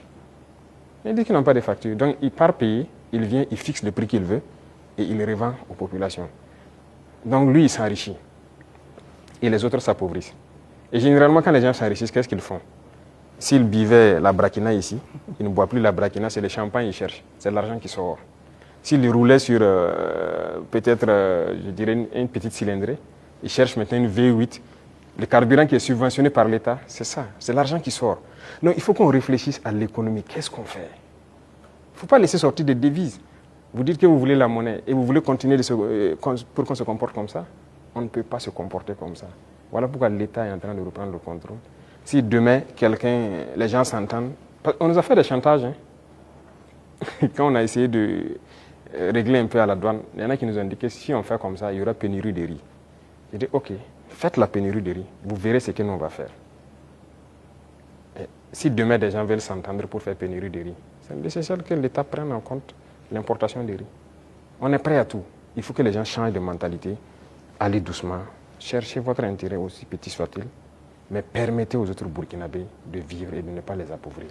Il dit qu'ils n'ont pas de facture. Donc il part payer, il vient, il fixe le prix qu'il veut et il revend aux populations. Donc lui, il s'enrichit. Et les autres s'appauvrissent. Et généralement, quand les gens s'enrichissent, qu'est-ce qu'ils font? S'ils buvaient la braquina ici, ils ne boivent plus la braquina, c'est le champagne qu'ils cherchent. C'est l'argent qui sort. S'ils roulaient sur peut-être, je dirais, une petite cylindrée, ils cherchent maintenant une V8. Le carburant qui est subventionné par l'État, c'est ça, c'est l'argent qui sort. Donc il faut qu'on réfléchisse à l'économie. Qu'est-ce qu'on fait? Il ne faut pas laisser sortir des devises. Vous dites que vous voulez la monnaie et vous voulez continuer pour qu'on se comporte comme ça. On ne peut pas se comporter comme ça. Voilà pourquoi l'État est en train de reprendre le contrôle. Si demain, les gens s'entendent, on nous a fait des chantages. Hein. Quand on a essayé de régler un peu à la douane, il y en a qui nous ont dit que si on fait comme ça, il y aura pénurie de riz. J'ai dit, ok, faites la pénurie de riz, vous verrez ce que nous on va faire. Et si demain des gens veulent s'entendre pour faire pénurie de riz, c'est nécessaire que l'État prenne en compte l'importation de riz. On est prêt à tout. Il faut que les gens changent de mentalité. Allez doucement, cherchez votre intérêt aussi petit soit-il, mais permettez aux autres Burkinabés de vivre et de ne pas les appauvrir.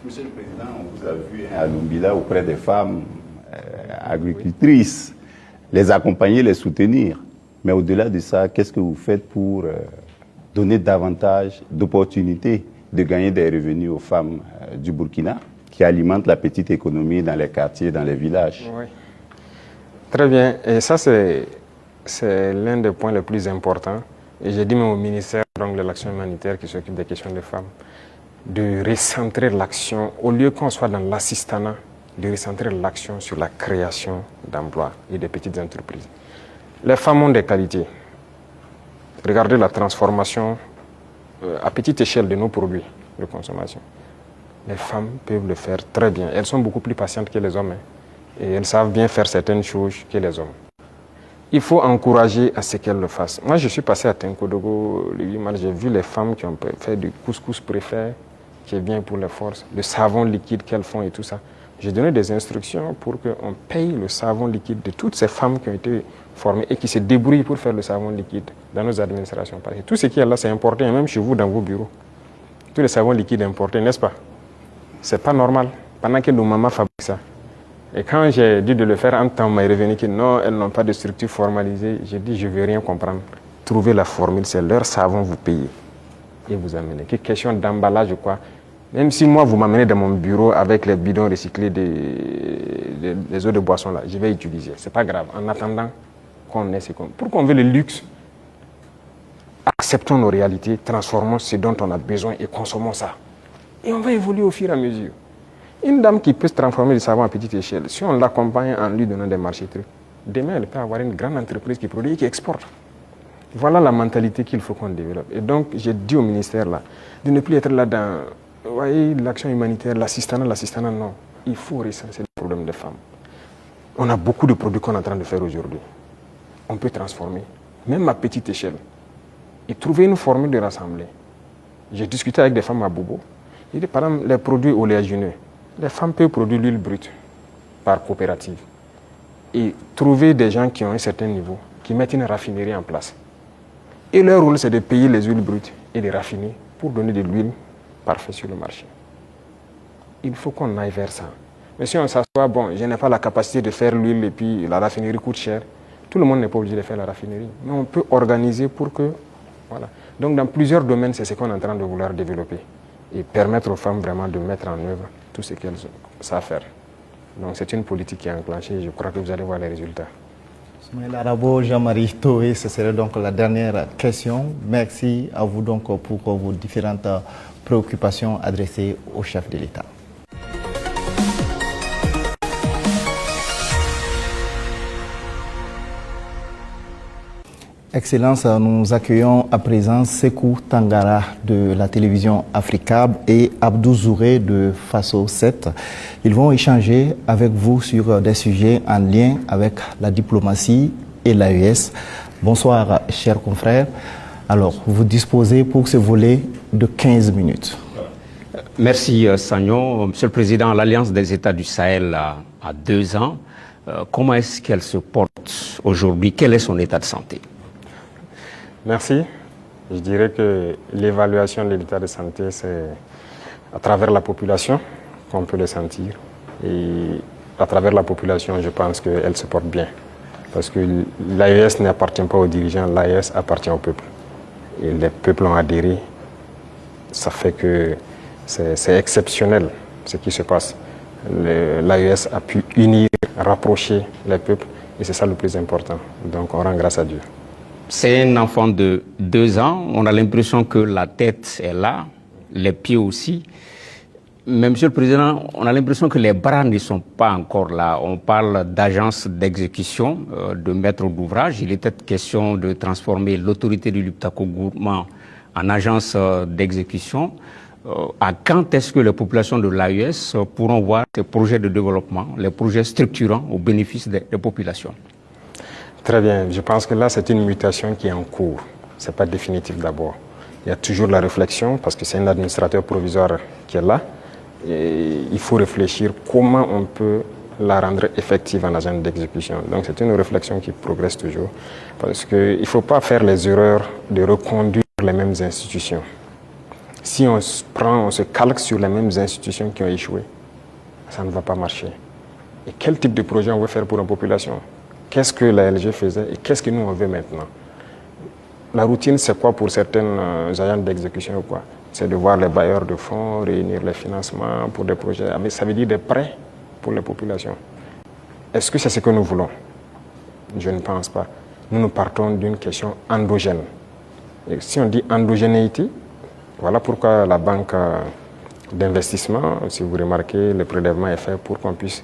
Monsieur le Président, on vous a vu à Lumbila auprès des femmes agricultrices, les accompagner, les soutenir. Mais au-delà de ça, qu'est-ce que vous faites pour donner davantage d'opportunités de gagner des revenus aux femmes du Burkina qui alimentent la petite économie dans les quartiers, dans les villages? Oui. Très bien. Et ça, c'est l'un des points les plus importants. Et j'ai dit même au ministère donc de l'action humanitaire qui s'occupe des questions des femmes, de recentrer l'action, au lieu qu'on soit dans l'assistanat, de recentrer l'action sur la création d'emplois et des petites entreprises. Les femmes ont des qualités. Regardez la transformation à petite échelle de nos produits de consommation. Les femmes peuvent le faire très bien. Elles sont beaucoup plus patientes que les hommes. Et elles savent bien faire certaines choses que les hommes. Il faut encourager à ce qu'elles le fassent. Moi, je suis passé à Tenkodogo le 8 mars. J'ai vu les femmes qui ont fait du couscous préfet, qui est bien pour les forces, le savon liquide qu'elles font et tout ça. J'ai donné des instructions pour qu'on paye le savon liquide de toutes ces femmes qui ont été formées et qui se débrouillent pour faire le savon liquide dans nos administrations. Parce que tout ce qui est là, c'est importé, même chez vous, dans vos bureaux. Tous les savons liquides importés, n'est-ce pas? C'est pas normal. Pendant que nos mamans fabriquent ça. Et quand j'ai dit de le faire, en temps, on m'a revenu que non, elles n'ont pas de structure formalisée. J'ai dit, je ne veux rien comprendre. Trouvez la formule, c'est leur savon, vous payez. Et vous amenez. Que question d'emballage, quoi. Même si moi, vous m'amenez dans mon bureau avec les bidons recyclés des eaux de boisson, là, je vais utiliser. Ce n'est pas grave. En attendant qu'on ait ce qu'on... Pour qu'on veut le luxe, acceptons nos réalités, transformons ce dont on a besoin et consommons ça. Et on va évoluer au fur et à mesure. Une dame qui peut se transformer du savon à petite échelle, si on l'accompagne en lui donnant des marchés trucs, demain, elle peut avoir une grande entreprise qui produit et qui exporte. Voilà la mentalité qu'il faut qu'on développe. Et donc, j'ai dit au ministère là, de ne plus être là dans, vous voyez, l'action humanitaire, l'assistanat, non. Il faut recenser le problème des femmes. On a beaucoup de produits qu'on est en train de faire aujourd'hui. On peut transformer, même à petite échelle, et trouver une formule de rassembler. J'ai discuté avec des femmes à Bobo. Il dit, par exemple, les produits oléagineux. Les femmes peuvent produire l'huile brute par coopérative et trouver des gens qui ont un certain niveau, qui mettent une raffinerie en place. Et leur rôle, c'est de payer les huiles brutes et les raffiner pour donner de l'huile parfaite sur le marché. Il faut qu'on aille vers ça. Mais si on s'assoit, bon, je n'ai pas la capacité de faire l'huile et puis la raffinerie coûte cher, tout le monde n'est pas obligé de faire la raffinerie. Mais on peut organiser pour que... Voilà. Donc dans plusieurs domaines, c'est ce qu'on est en train de vouloir développer et permettre aux femmes vraiment de mettre en œuvre tout ce qu'elles savent faire. Donc c'est une politique qui est enclenchée et je crois que vous allez voir les résultats. Ismaël Arabo, Jean-Marie Toé, ce serait donc la dernière question. Merci à vous donc pour vos différentes préoccupations adressées au chef de l'État. Excellence, nous accueillons à présent Sekou Tangara de la télévision Africab et Abdou Zouré de Faso 7. Ils vont échanger avec vous sur des sujets en lien avec la diplomatie et l'AES. Bonsoir, chers confrères. Alors, vous disposez pour ce volet de 15 minutes. Merci, Sagnon. Monsieur le Président, l'Alliance des États du Sahel a 2 ans. Comment est-ce qu'elle se porte aujourd'hui? Quel est son état de santé? Merci. Je dirais que l'évaluation de l'état de santé, c'est à travers la population qu'on peut le sentir. Et à travers la population, je pense qu'elle se porte bien. Parce que l'AES n'appartient pas aux dirigeants, l'AES appartient au peuple. Et les peuples ont adhéré. Ça fait que c'est exceptionnel ce qui se passe. L'AES a pu unir, rapprocher les peuples. Et c'est ça le plus important. Donc on rend grâce à Dieu. C'est un enfant de 2 ans. On a l'impression que la tête est là, les pieds aussi. Mais Monsieur le Président, on a l'impression que les bras ne sont pas encore là. On parle d'agence d'exécution, de maître d'ouvrage. Il était question de transformer l'autorité du Liptako Gourmand en agence d'exécution. À quand est-ce que les populations de l'AES pourront voir ces projets de développement, les projets structurants au bénéfice des populations? Très bien. Je pense que là, c'est une mutation qui est en cours. Ce n'est pas définitif d'abord. Il y a toujours la réflexion, parce que c'est un administrateur provisoire qui est là. Et il faut réfléchir comment on peut la rendre effective en agent d'exécution. Donc c'est une réflexion qui progresse toujours. Parce qu'il ne faut pas faire les erreurs de reconduire les mêmes institutions. Si on se calque sur les mêmes institutions qui ont échoué, ça ne va pas marcher. Et quel type de projet on veut faire pour la population? Qu'est-ce que la LG faisait et qu'est-ce que nous on veut maintenant? La routine, c'est quoi pour certains agents d'exécution ou quoi? C'est de voir les bailleurs de fonds, réunir les financements pour des projets. Mais ça veut dire des prêts pour les populations. Est-ce que c'est ce que nous voulons? Je ne pense pas. Nous partons d'une question endogène. Et si on dit endogénéité, voilà pourquoi la banque d'investissement, si vous remarquez, le prélèvement est fait pour qu'on puisse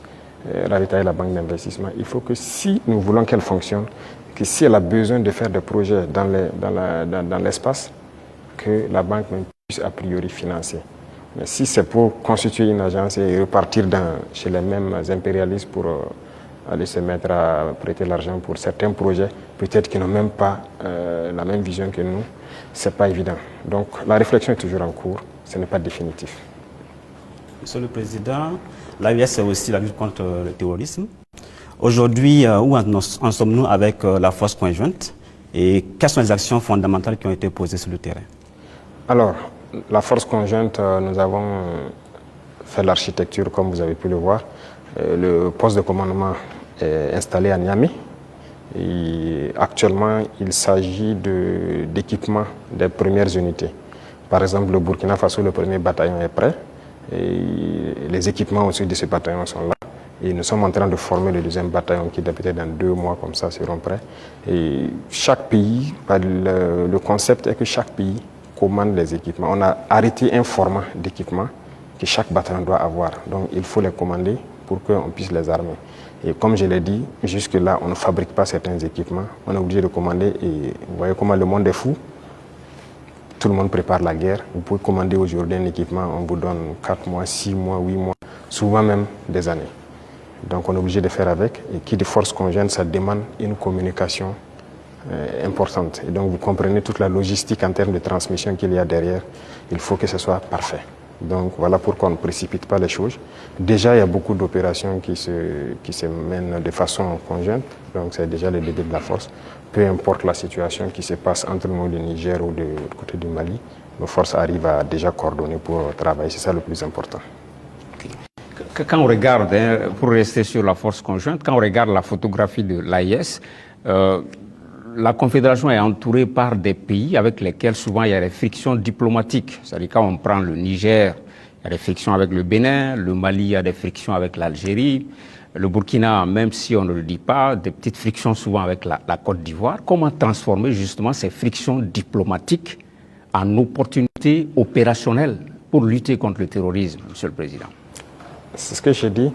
ravitailler la banque d'investissement. Il faut que si nous voulons qu'elle fonctionne, que si elle a besoin de faire des projets dans l'espace, que la banque puisse a priori financer. Mais si c'est pour constituer une agence et repartir chez les mêmes impérialistes pour aller se mettre à prêter l'argent pour certains projets, peut-être qu'ils n'ont même pas la même vision que nous, c'est pas évident. Donc la réflexion est toujours en cours, ce n'est pas définitif. Monsieur le Président, l'AES c'est aussi la lutte contre le terrorisme. Aujourd'hui, où en sommes-nous avec la force conjointe et quelles sont les actions fondamentales qui ont été posées sur le terrain? Alors, la force conjointe, nous avons fait l'architecture comme vous avez pu le voir. Le poste de commandement est installé à Niamey. Et actuellement, il s'agit d'équipement des premières unités. Par exemple, le Burkina Faso, le premier bataillon est prêt. Et les équipements aussi de ce bataillon sont là. Et nous sommes en train de former le deuxième bataillon qui peut-être dans 2 mois comme ça seront prêts. Et chaque pays, le concept est que chaque pays commande les équipements. On a arrêté un format d'équipement que chaque bataillon doit avoir. Donc il faut les commander pour qu'on puisse les armer. Et comme je l'ai dit, jusque-là, on ne fabrique pas certains équipements. On est obligé de commander et vous voyez comment le monde est fou. Tout le monde prépare la guerre. Vous pouvez commander aujourd'hui un équipement, on vous donne 4 mois, 6 mois, 8 mois, souvent même des années. Donc on est obligé de faire avec. Et qui de force conjointe, ça demande une communication importante. Et donc vous comprenez toute la logistique en termes de transmission qu'il y a derrière. Il faut que ce soit parfait. Donc voilà pourquoi on ne précipite pas les choses. Déjà, il y a beaucoup d'opérations qui se mènent de façon conjointe. Donc c'est déjà le début de la force. Peu importe la situation qui se passe entre nous, le Niger ou du côté du Mali, nos forces arrivent à déjà coordonner pour travailler. C'est ça le plus important. Quand on regarde, pour rester sur la force conjointe, quand on regarde la photographie de l'AIS, la Confédération est entourée par des pays avec lesquels souvent il y a des frictions diplomatiques. C'est-à-dire quand on prend le Niger, il y a des frictions avec le Bénin, le Mali, il y a des frictions avec l'Algérie, le Burkina, même si on ne le dit pas, des petites frictions souvent avec la Côte d'Ivoire. Comment transformer justement ces frictions diplomatiques en opportunités opérationnelles pour lutter contre le terrorisme, Monsieur le Président? C'est ce que j'ai dit.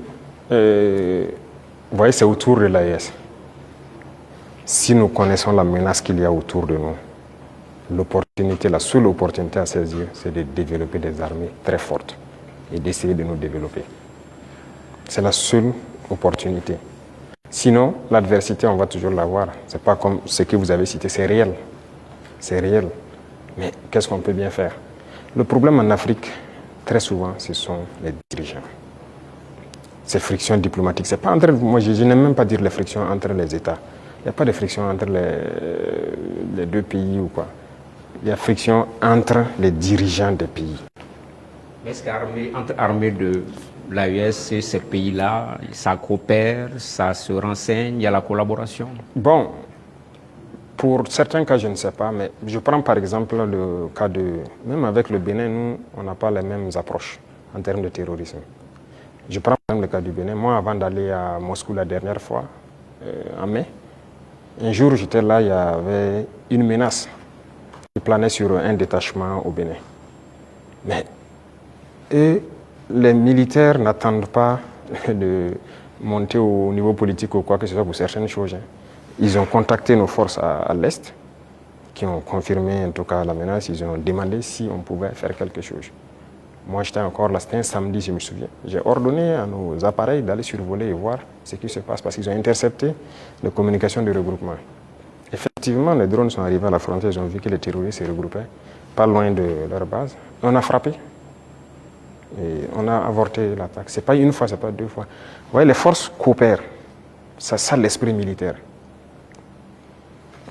Vous voyez, c'est autour de l'AES. Si nous connaissons la menace qu'il y a autour de nous, l'opportunité, la seule opportunité à saisir, c'est de développer des armées très fortes et d'essayer de nous développer. C'est la seule opportunité. Sinon, l'adversité, on va toujours l'avoir. Ce n'est pas comme ce que vous avez cité, c'est réel. C'est réel. Mais qu'est-ce qu'on peut bien faire? Le problème en Afrique, très souvent, ce sont les dirigeants. Ces frictions diplomatiques, c'est pas entre, moi je n'aime même pas dire les frictions entre les États. Il n'y a pas de friction entre les 2 pays ou quoi. Il y a friction entre les dirigeants des pays. Est-ce qu'entre armées de l'AES et ces pays-là, ça coopère, ça se renseigne, il y a la collaboration? Bon, pour certains cas, je ne sais pas, mais je prends par exemple le cas de... Même avec le Bénin, nous, on n'a pas les mêmes approches en termes de terrorisme. Je prends par exemple le cas du Bénin. Moi, avant d'aller à Moscou la dernière fois, en mai, un jour, j'étais là, il y avait une menace qui planait sur un détachement au Bénin. Mais les militaires n'attendent pas de monter au niveau politique ou quoi que ce soit pour certaines choses. Ils ont contacté nos forces à l'Est, qui ont confirmé en tout cas la menace. Ils ont demandé si on pouvait faire quelque chose. Moi, j'étais encore là, c'était un samedi, je me souviens. J'ai ordonné à nos appareils d'aller survoler et voir ce qui se passe parce qu'ils ont intercepté les communications de regroupement. Effectivement, les drones sont arrivés à la frontière, ils ont vu que les terroristes se regroupaient pas loin de leur base. On a frappé et on a avorté l'attaque. Ce n'est pas une fois, ce n'est pas 2 fois. Vous voyez, les forces coopèrent. C'est ça l'esprit militaire.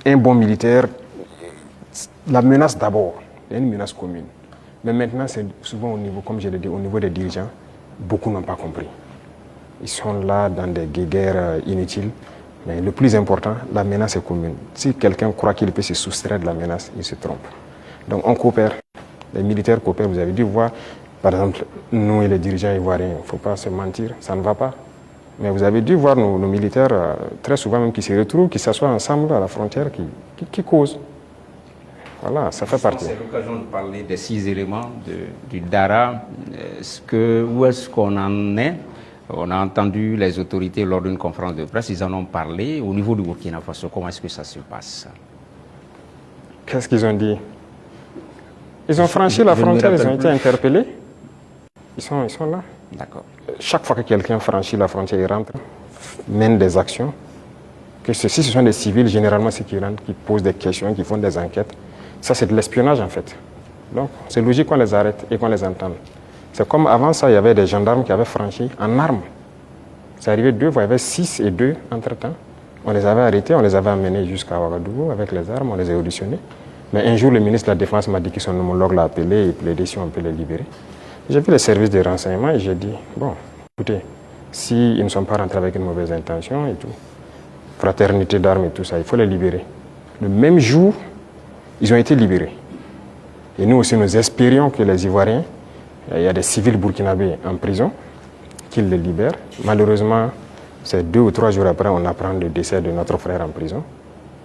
Un bon militaire, la menace d'abord, il y a une menace commune. Mais maintenant, c'est souvent au niveau, comme je l'ai dit, au niveau des dirigeants, beaucoup n'ont pas compris. Ils sont là dans des guerres inutiles. Mais le plus important, la menace est commune. Si quelqu'un croit qu'il peut se soustraire de la menace, il se trompe. Donc on coopère. Les militaires coopèrent. Vous avez dû voir, par exemple, nous et les dirigeants ivoiriens, il ne faut pas se mentir, ça ne va pas. Mais vous avez dû voir nos militaires, très souvent même, qui se retrouvent, qui s'assoient ensemble à la frontière, qui causent. Voilà, ça fait partie. C'est l'occasion de parler des 6 éléments du DARA. Où est-ce qu'on en est? On a entendu les autorités lors d'une conférence de presse, ils en ont parlé. Au niveau du Burkina Faso, comment est-ce que ça se passe? Qu'est-ce qu'ils ont dit? Ils ont franchi la frontière, ils ont été interpellés. Ils sont là. D'accord. Chaque fois que quelqu'un franchit la frontière, il rentre, mène des actions. Que si ce sont des civils, généralement, c'est qui rentrent, qui posent des questions, qui font des enquêtes. Ça, c'est de l'espionnage, en fait. Donc, c'est logique qu'on les arrête et qu'on les entende. C'est comme avant ça, il y avait des gendarmes qui avaient franchi en armes. C'est arrivé 2 fois, il y avait 6 et 2 entre-temps. On les avait arrêtés, on les avait amenés jusqu'à Ouagadougou avec les armes, on les a auditionnés. Mais un jour, le ministre de la Défense m'a dit que son homologue l'a appelé et plaidé si on peut les libérer. J'ai vu les services de renseignement et j'ai dit, bon, écoutez, s'ils ne sont pas rentrés avec une mauvaise intention et tout, fraternité d'armes et tout ça, il faut les libérer. Le même jour, ils ont été libérés. Et nous aussi, nous espérions que les Ivoiriens, il y a des civils burkinabés en prison, qu'ils les libèrent. Malheureusement, c'est 2 ou 3 jours après, on apprend le décès de notre frère en prison.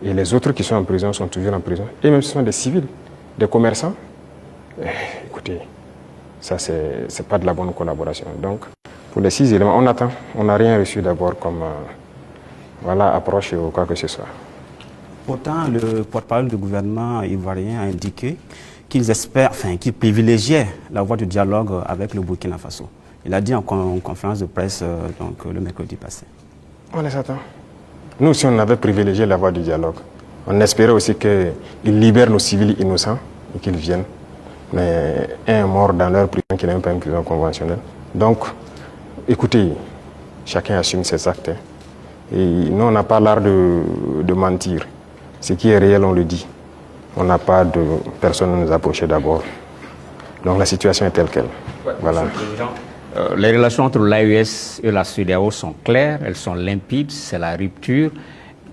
Et les autres qui sont en prison sont toujours en prison. Et même ce sont des civils, des commerçants. Écoutez, ça, c'est pas de la bonne collaboration. Donc, pour les 6 éléments, on attend. On n'a rien reçu d'abord comme approche ou quoi que ce soit. Pourtant, le porte-parole du gouvernement ivoirien a indiqué qu'ils espèrent, qu'ils privilégiaient la voie du dialogue avec le Burkina Faso. Il a dit en conférence de presse le mercredi passé. On les attend. Nous aussi, on avait privilégié la voie du dialogue. On espérait aussi qu'ils libèrent nos civils innocents et qu'ils viennent. Mais un est mort dans leur prison qui n'est même pas une prison conventionnelle. Donc, écoutez, chacun assume ses actes. Et nous, on n'a pas l'art de mentir. Ce qui est réel, on le dit. On n'a pas de personne à nous approcher d'abord. Donc la situation est telle qu'elle. Ouais, voilà. Les relations entre l'AES et la CEDEAO sont claires, elles sont limpides, c'est la rupture.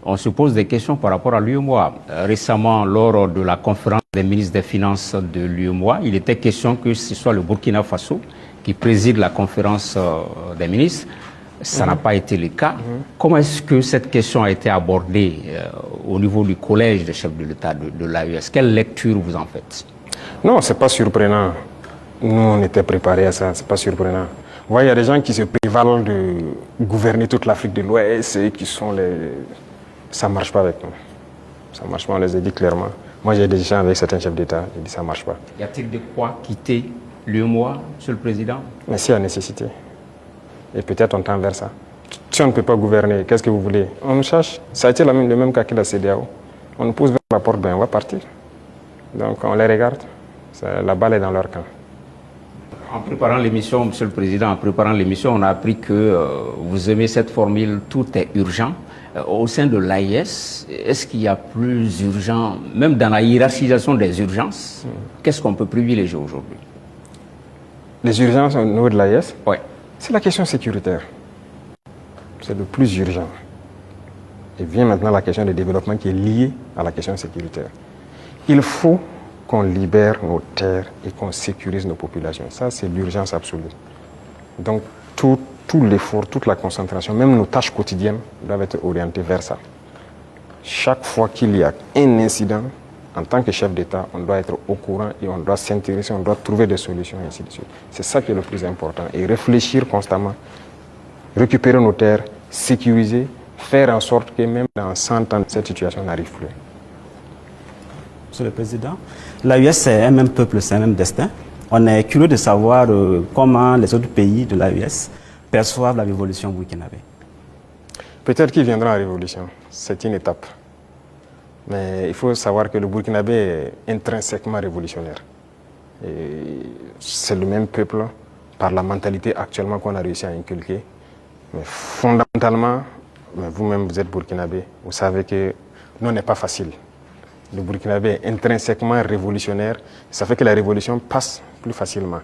On se pose des questions par rapport à l'UEMOA. Récemment, lors de la conférence des ministres des Finances de l'UEMOA, il était question que ce soit le Burkina Faso qui préside la conférence des ministres. Ça n'a pas été le cas. Comment est-ce que cette question a été abordée au niveau du collège des chefs de l'État de l'AES? Quelle lecture vous en faites? Non, ce n'est pas surprenant. Nous, on était préparés à ça, ce n'est pas surprenant. Vous voyez, il y a des gens qui se prévalent de gouverner toute l'Afrique de l'Ouest et qui sont les... Ça ne marche pas avec nous. Ça ne marche pas, on les a dit clairement. Moi, j'ai des échanges avec certains chefs d'État, j'ai dit ça ne marche pas. Y a-t-il de quoi quitter l'UEMOA, Monsieur le Président? Mais s'il y a nécessité. Et peut-être on tend vers ça. Si on ne peut pas gouverner, qu'est-ce que vous voulez? On nous cherche. Ça a été le même cas que la CEDEAO. On nous pousse vers la porte, ben on va partir. Donc on les regarde. La balle est dans leur camp. En préparant l'émission, Monsieur le Président, on a appris que vous aimez cette formule « tout est urgent ». Au sein de l'AES, est-ce qu'il y a plus urgent, même dans la hiérarchisation des urgences, qu'est-ce qu'on peut privilégier aujourd'hui? Les urgences au niveau de l'AES? Oui. C'est la question sécuritaire. C'est le plus urgent. Et vient maintenant la question du développement qui est liée à la question sécuritaire. Il faut qu'on libère nos terres et qu'on sécurise nos populations. Ça, c'est l'urgence absolue. Donc, tout l'effort, toute la concentration, même nos tâches quotidiennes doivent être orientées vers ça. Chaque fois qu'il y a un incident, en tant que chef d'État, on doit être au courant et on doit s'intéresser, on doit trouver des solutions et ainsi de suite. C'est ça qui est le plus important. Et réfléchir constamment, récupérer nos terres, sécuriser, faire en sorte que même dans 100 ans, cette situation n'arrive plus. Monsieur le Président, l'AES, c'est un même peuple, c'est un même destin. On est curieux de savoir comment les autres pays de l'AES perçoivent la révolution burkinabé. Peut-être qu'ils viendront à la révolution. C'est une étape. Mais il faut savoir que le Burkinabé est intrinsèquement révolutionnaire. C'est le même peuple par la mentalité actuellement qu'on a réussi à inculquer. Mais fondamentalement, vous-même vous êtes Burkinabé, vous savez que non n'est pas facile. Le Burkinabé est intrinsèquement révolutionnaire. Ça fait que la révolution passe plus facilement.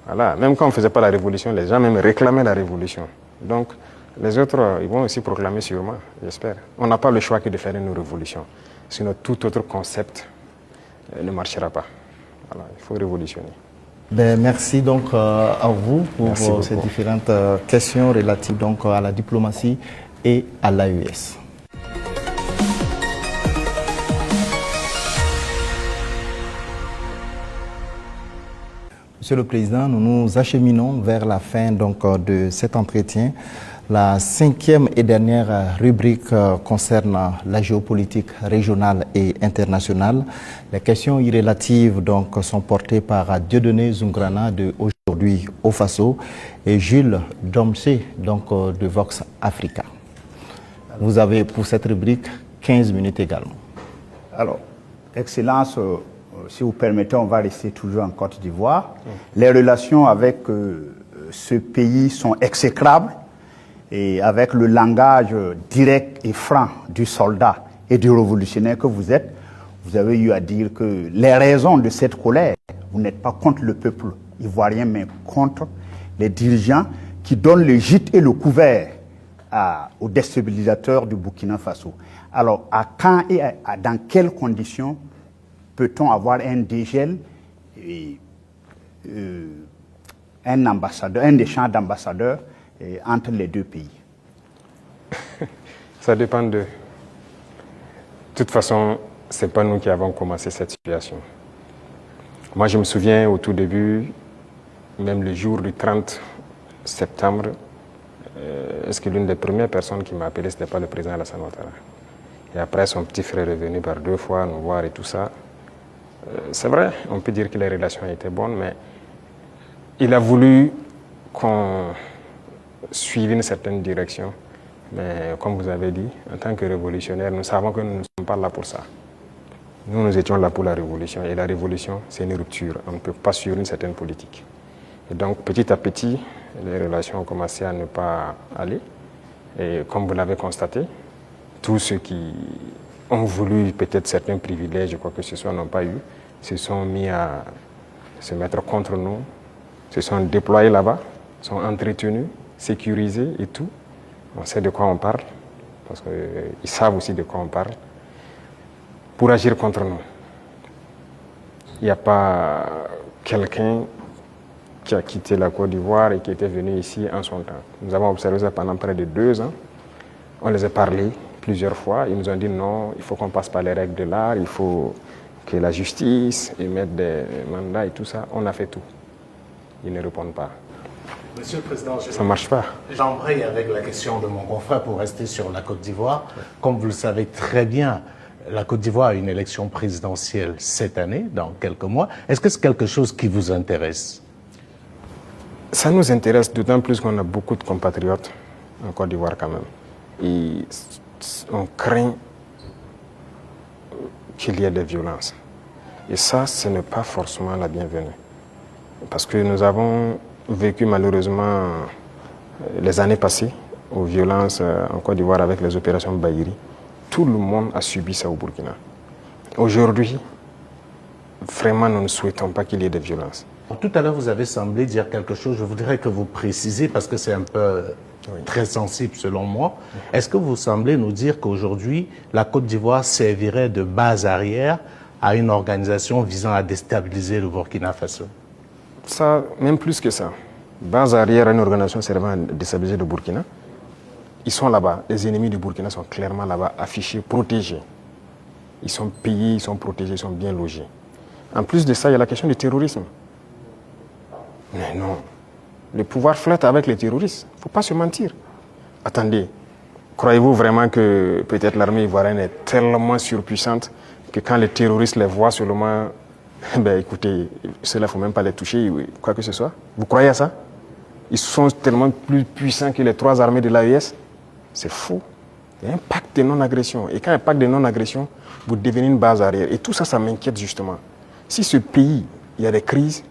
Voilà. Même quand on ne faisait pas la révolution, les gens même réclamaient la révolution. Donc les autres, ils vont aussi proclamer sûrement, j'espère. On n'a pas le choix que de faire une révolution. Sinon, tout autre concept ne marchera pas. Voilà, il faut révolutionner. Merci donc à vous pour ces différentes questions relatives donc à la diplomatie et à l'AES. Monsieur le Président, nous nous acheminons vers la fin donc, de cet entretien. La 5e et dernière rubrique concerne la géopolitique régionale et internationale. Les questions irrélatives donc, sont portées par Dieudonné Zoungrana de Aujourd'hui au Faso et Jules Domsé donc, de Vox Africa. Vous avez pour cette rubrique 15 minutes également. Alors, Excellence, si vous permettez, on va rester toujours en Côte d'Ivoire. Les relations avec ce pays sont exécrables et avec le langage direct et franc du soldat et du révolutionnaire que vous êtes, vous avez eu à dire que les raisons de cette colère, vous n'êtes pas contre le peuple ivoirien, mais contre les dirigeants qui donnent le gîte et le couvert aux déstabilisateurs du Burkina Faso. Alors, à quand et dans quelles conditions peut-on avoir un dégel et un échange d'ambassadeurs entre les deux pays? Ça dépend d'eux. De toute façon, ce n'est pas nous qui avons commencé cette situation. Moi, je me souviens au tout début, même le jour du 30 septembre, est-ce que l'une des premières personnes qui m'a appelé, ce n'était pas le président Alassane Ouattara? Et après, son petit frère est venu par 2 fois nous voir et tout ça. C'est vrai, on peut dire que les relations étaient bonnes, mais il a voulu qu'on suive une certaine direction. Mais comme vous avez dit, en tant que révolutionnaire, nous savons que nous ne sommes pas là pour ça. Nous étions là pour la révolution. Et la révolution, c'est une rupture. On ne peut pas suivre une certaine politique. Et donc, petit à petit, les relations ont commencé à ne pas aller. Et comme vous l'avez constaté, tous ceux qui ont voulu peut-être certains privilèges, quoi que ce soit, n'ont pas eu, se sont mis à se mettre contre nous, se sont déployés là-bas, sont entretenus, sécurisés et tout. On sait de quoi on parle, parce qu'ils savent aussi de quoi on parle, pour agir contre nous. Il n'y a pas quelqu'un qui a quitté la Côte d'Ivoire et qui était venu ici en son temps. Nous avons observé ça pendant près de 2 ans. On les a parlé plusieurs fois. Ils nous ont dit non, il faut qu'on passe par les règles de l'art, il faut que la justice émette des mandats et tout ça. On a fait tout. Ils ne répondent pas. Monsieur le Président, ça ne marche pas. J'embraye avec la question de mon confrère pour rester sur la Côte d'Ivoire. Comme vous le savez très bien, la Côte d'Ivoire a une élection présidentielle cette année, dans quelques mois. Est-ce que c'est quelque chose qui vous intéresse? Ça nous intéresse d'autant plus qu'on a beaucoup de compatriotes en Côte d'Ivoire quand même. Et on craint qu'il y ait des violences. Et ça, ce n'est pas forcément la bienvenue. Parce que nous avons vécu malheureusement les années passées aux violences en Côte d'Ivoire avec les opérations Bahiri. Tout le monde a subi ça au Burkina. Aujourd'hui, vraiment, nous ne souhaitons pas qu'il y ait des violences. Tout à l'heure, vous avez semblé dire quelque chose. Je voudrais que vous précisiez, parce que c'est un peu très sensible selon moi. Est-ce que vous semblez nous dire qu'aujourd'hui, la Côte d'Ivoire servirait de base arrière à une organisation visant à déstabiliser le Burkina Faso? Ça, même plus que ça. Base arrière à une organisation servant à déstabiliser le Burkina. Ils sont là-bas. Les ennemis du Burkina sont clairement là-bas, affichés, protégés. Ils sont payés, ils sont protégés, ils sont bien logés. En plus de ça, il y a la question du terrorisme. Mais non. Le pouvoir flotte avec les terroristes. Il ne faut pas se mentir. Attendez. Croyez-vous vraiment que peut-être l'armée ivoirienne est tellement surpuissante que quand les terroristes les voient seulement, ben écoutez, cela, il ne faut même pas les toucher, quoi que ce soit. Vous croyez à ça? Ils sont tellement plus puissants que les 3 armées de l'AES. C'est faux. Il y a un pacte de non-agression. Et quand il y a un pacte de non-agression, vous devenez une base arrière. Et tout ça, ça m'inquiète justement. Si ce pays, il y a des crises,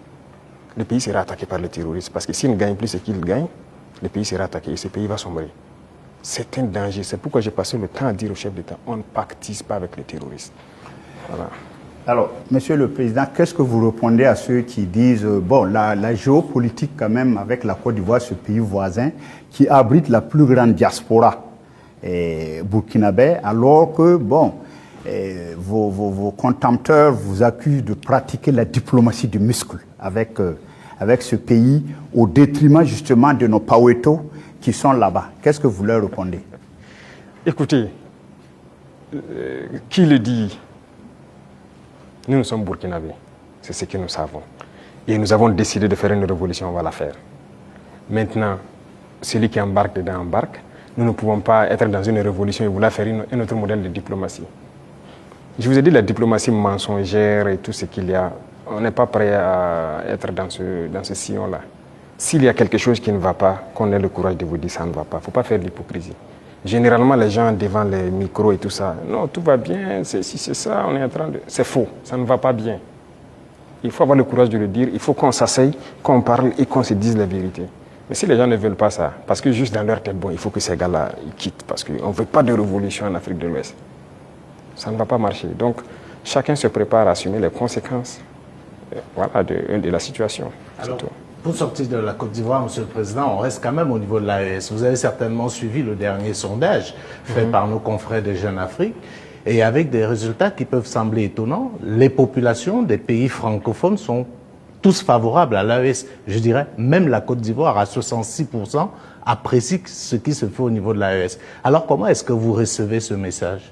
le pays sera attaqué par les terroristes. Parce que s'ils ne gagnent plus ce qu'ils gagnent, le pays sera attaqué et ce pays va sombrer. C'est un danger. C'est pourquoi j'ai passé le temps à dire au chef d'État, on ne pactise pas avec les terroristes. Voilà. Alors, Monsieur le Président, qu'est-ce que vous répondez à ceux qui disent, bon, la géopolitique quand même avec la Côte d'Ivoire, ce pays voisin, qui abrite la plus grande diaspora burkinabé, alors que, bon, vos contempteurs vous accusent de pratiquer la diplomatie du muscle avec ce pays, au détriment justement de nos Paweto qui sont là-bas. Qu'est-ce que vous leur répondez? Écoutez, qui le dit? Nous sommes burkinabés, c'est ce que nous savons. et nous avons décidé de faire une révolution, on va la faire. Maintenant, celui qui embarque dedans embarque. Nous ne pouvons pas être dans une révolution et vouloir faire un autre modèle de diplomatie. Je vous ai dit la diplomatie mensongère et tout ce qu'il y a. On n'est pas prêt à être dans ce sillon-là. S'il y a quelque chose qui ne va pas, qu'on ait le courage de vous dire ça ne va pas. Il ne faut pas faire de l'hypocrisie. Généralement, les gens devant les micros et tout ça, non, tout va bien, si c'est ça, on est en train de... C'est faux, ça ne va pas bien. Il faut avoir le courage de le dire, il faut qu'on s'asseye, qu'on parle et qu'on se dise la vérité. Mais si les gens ne veulent pas ça, parce que juste dans leur tête, bon, il faut que ces gars-là quittent, parce qu'on ne veut pas de révolution en Afrique de l'Ouest. Ça ne va pas marcher. Donc, chacun se prépare à assumer les conséquences de la situation. Alors, pour sortir de la Côte d'Ivoire, Monsieur le Président, on reste quand même au niveau de l'AES. Vous avez certainement suivi le dernier sondage fait par nos confrères de Jeune Afrique. Et avec des résultats qui peuvent sembler étonnants, les populations des pays francophones sont tous favorables à l'AES. Je dirais, même la Côte d'Ivoire, à 66%, apprécie ce qui se fait au niveau de l'AES. Alors, comment est-ce que vous recevez ce message?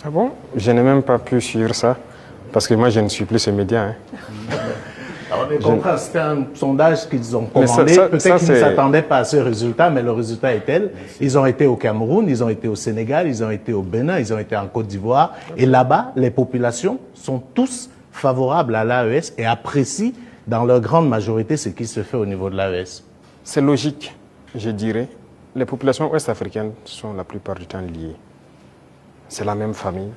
Ah bon? Je n'ai même pas pu suivre ça, parce que moi, je ne suis plus ce média. Hein. On est compris, c'était un sondage qu'ils ont commandé. Peut-être qu'ils ne s'attendaient pas à ce résultat, mais le résultat est tel. Ils ont été au Cameroun, ils ont été au Sénégal, ils ont été au Bénin, ils ont été en Côte d'Ivoire. Et là-bas, les populations sont tous favorables à l'AES et apprécient dans leur grande majorité ce qui se fait au niveau de l'AES. C'est logique, je dirais. Les populations ouest-africaines sont la plupart du temps liées. C'est la même famille.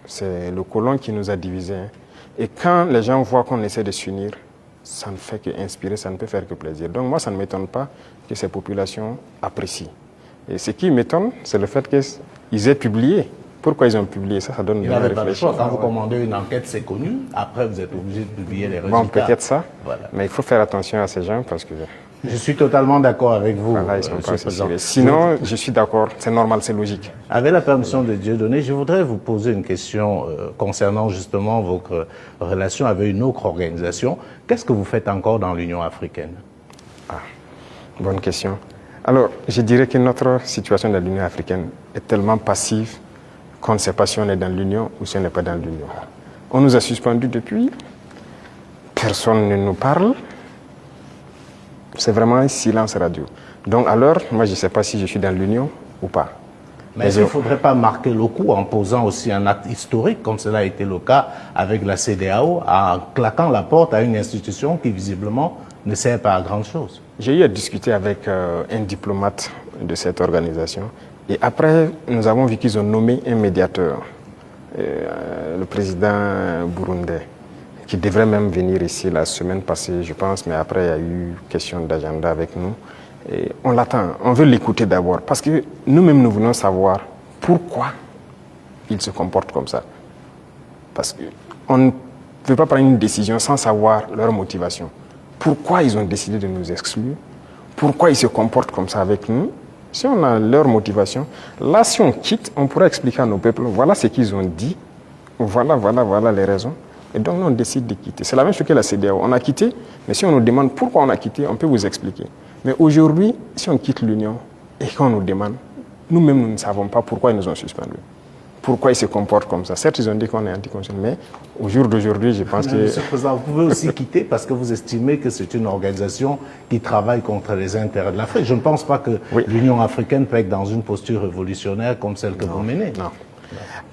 C'est le colon qui nous a divisés. Hein. Et quand les gens voient qu'on essaie de s'unir, ça ne fait qu'inspirer, ça ne peut faire que plaisir. Donc moi, ça ne m'étonne pas que ces populations apprécient. Et ce qui m'étonne, c'est le fait qu'ils aient publié. Pourquoi ils ont publié ça? Ça donne bien réfléchir. Pas le choix. Quand vous commandez une enquête, c'est connu. Après, vous êtes obligé de publier les résultats. Bon, peut-être ça. Voilà. Mais il faut faire attention à ces gens parce que... Je suis totalement d'accord avec vous. Voilà, ils sont pas sinon, je suis d'accord, c'est normal, c'est logique. Avec la permission de Dieudonné, je voudrais vous poser une question concernant justement votre relation avec une autre organisation. Qu'est-ce que vous faites encore dans l'Union africaine? Ah, bonne question. Alors, je dirais que notre situation dans l'Union africaine est tellement passive qu'on ne sait pas si on est dans l'Union ou si on n'est pas dans l'Union. On nous a suspendus depuis, personne ne nous parle. C'est vraiment un silence radio. Donc alors, moi je ne sais pas si je suis dans l'Union ou pas. Mais il ne faudrait pas marquer le coup en posant aussi un acte historique, comme cela a été le cas avec la CEDEAO, en claquant la porte à une institution qui visiblement ne sert pas à grand-chose. J'ai eu à discuter avec un diplomate de cette organisation. Et après, nous avons vu qu'ils ont nommé un médiateur, le président burundais, qui devrait même venir ici la semaine passée, je pense, mais après, il y a eu question d'agenda avec nous. Et on l'attend, on veut l'écouter d'abord, parce que nous-mêmes, nous voulons savoir pourquoi ils se comportent comme ça. Parce qu'on ne peut pas prendre une décision sans savoir leur motivation. Pourquoi ils ont décidé de nous exclure? Pourquoi ils se comportent comme ça avec nous? Si on a leur motivation, là, si on quitte, on pourra expliquer à nos peuples, voilà ce qu'ils ont dit, voilà les raisons. Et donc, nous, on décide de quitter. C'est la même chose que la CEDEAO. On a quitté, mais si on nous demande pourquoi on a quitté, on peut vous expliquer. Mais aujourd'hui, si on quitte l'Union et qu'on nous demande, nous-mêmes, nous ne savons pas pourquoi ils nous ont suspendus. Pourquoi ils se comportent comme ça. Certes, ils ont dit qu'on est anticonstitutionnel, mais au jour d'aujourd'hui, je pense que... Monsieur le Président, vous pouvez aussi quitter parce que vous estimez que c'est une organisation qui travaille contre les intérêts de l'Afrique. Je ne pense pas que l'Union africaine peut être dans une posture révolutionnaire comme celle que vous menez. Non.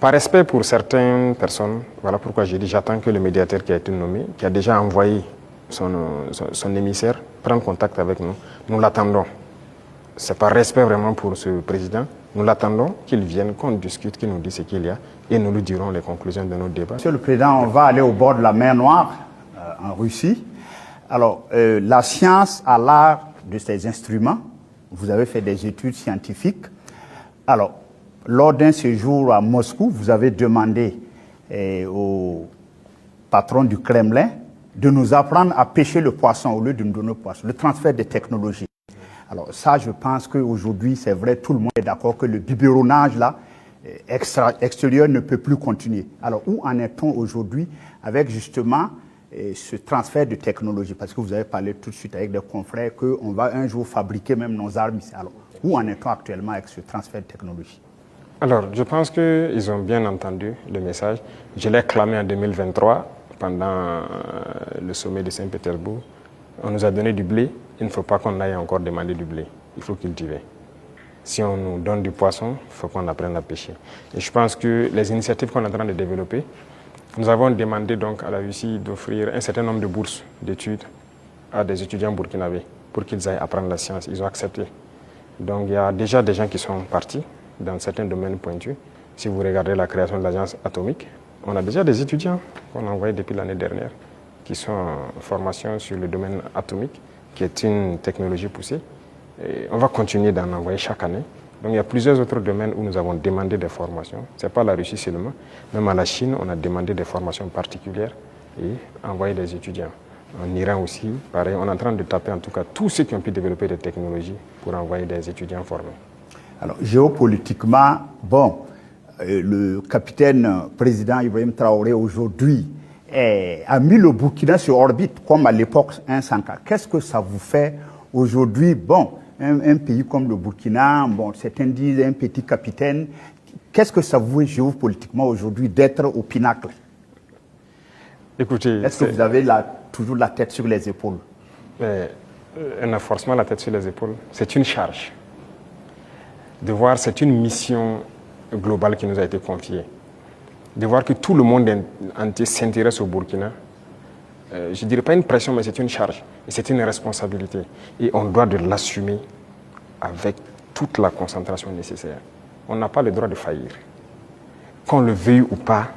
Par respect pour certaines personnes, voilà pourquoi j'ai dit j'attends que le médiateur qui a été nommé, qui a déjà envoyé son émissaire, prenne contact avec nous. Nous l'attendons. C'est par respect vraiment pour ce président. Nous l'attendons qu'il vienne, qu'on discute, qu'il nous dise ce qu'il y a et nous lui dirons les conclusions de nos débats. Monsieur le Président, on va aller au bord de la mer Noire, en Russie. Alors, la science a l'art de ces instruments. Vous avez fait des études scientifiques. Alors, lors d'un séjour à Moscou, vous avez demandé au patron du Kremlin de nous apprendre à pêcher le poisson au lieu de nous donner le poisson, le transfert des technologies. Alors ça, je pense qu'aujourd'hui, c'est vrai, tout le monde est d'accord que le biberonnage là, extérieur ne peut plus continuer. Alors où en est-on aujourd'hui avec justement ce transfert de technologie? Parce que vous avez parlé tout de suite avec des confrères qu'on va un jour fabriquer même nos armes ici. Alors où en est-on actuellement avec ce transfert de technologie? Alors, je pense qu'ils ont bien entendu le message. Je l'ai clamé en 2023. pendant le sommet de Saint-Pétersbourg. On nous a donné du blé, il ne faut pas qu'on aille encore demander du blé, il faut cultiver. Si on nous donne du poisson, il faut qu'on apprenne à pêcher. Et je pense que les initiatives qu'on est en train de développer, nous avons demandé donc à la Russie d'offrir un certain nombre de bourses d'études à des étudiants burkinabés pour qu'ils aillent apprendre la science. Ils ont accepté. Donc il y a déjà des gens qui sont partis dans certains domaines pointus. Si vous regardez la création de l'agence atomique, on a déjà des étudiants qu'on a envoyés depuis l'année dernière qui sont en formation sur le domaine atomique, qui est une technologie poussée. Et on va continuer d'en envoyer chaque année. Donc il y a plusieurs autres domaines où nous avons demandé des formations. Ce n'est pas la Russie seulement. Même à la Chine, on a demandé des formations particulières et envoyé des étudiants. En Iran aussi, pareil, on est en train de taper en tout cas tous ceux qui ont pu développer des technologies pour envoyer des étudiants formés. Alors géopolitiquement, bon, le capitaine président Ibrahim Traoré aujourd'hui a mis le Burkina sur orbite comme à l'époque un Sanka. Qu'est-ce que ça vous fait aujourd'hui? Bon, un pays comme le Burkina, bon, certains disent un petit capitaine. Qu'est-ce que ça vous fait géopolitiquement aujourd'hui d'être au pinacle? Écoutez, est-ce que vous avez toujours la tête sur les épaules? On a forcément la tête sur les épaules. C'est une charge. De voir, c'est une mission globale qui nous a été confiée. De voir que tout le monde entier s'intéresse au Burkina, je ne dirais pas une pression, mais c'est une charge. Et c'est une responsabilité. Et on doit de l'assumer avec toute la concentration nécessaire. On n'a pas le droit de faillir. Qu'on le veuille ou pas,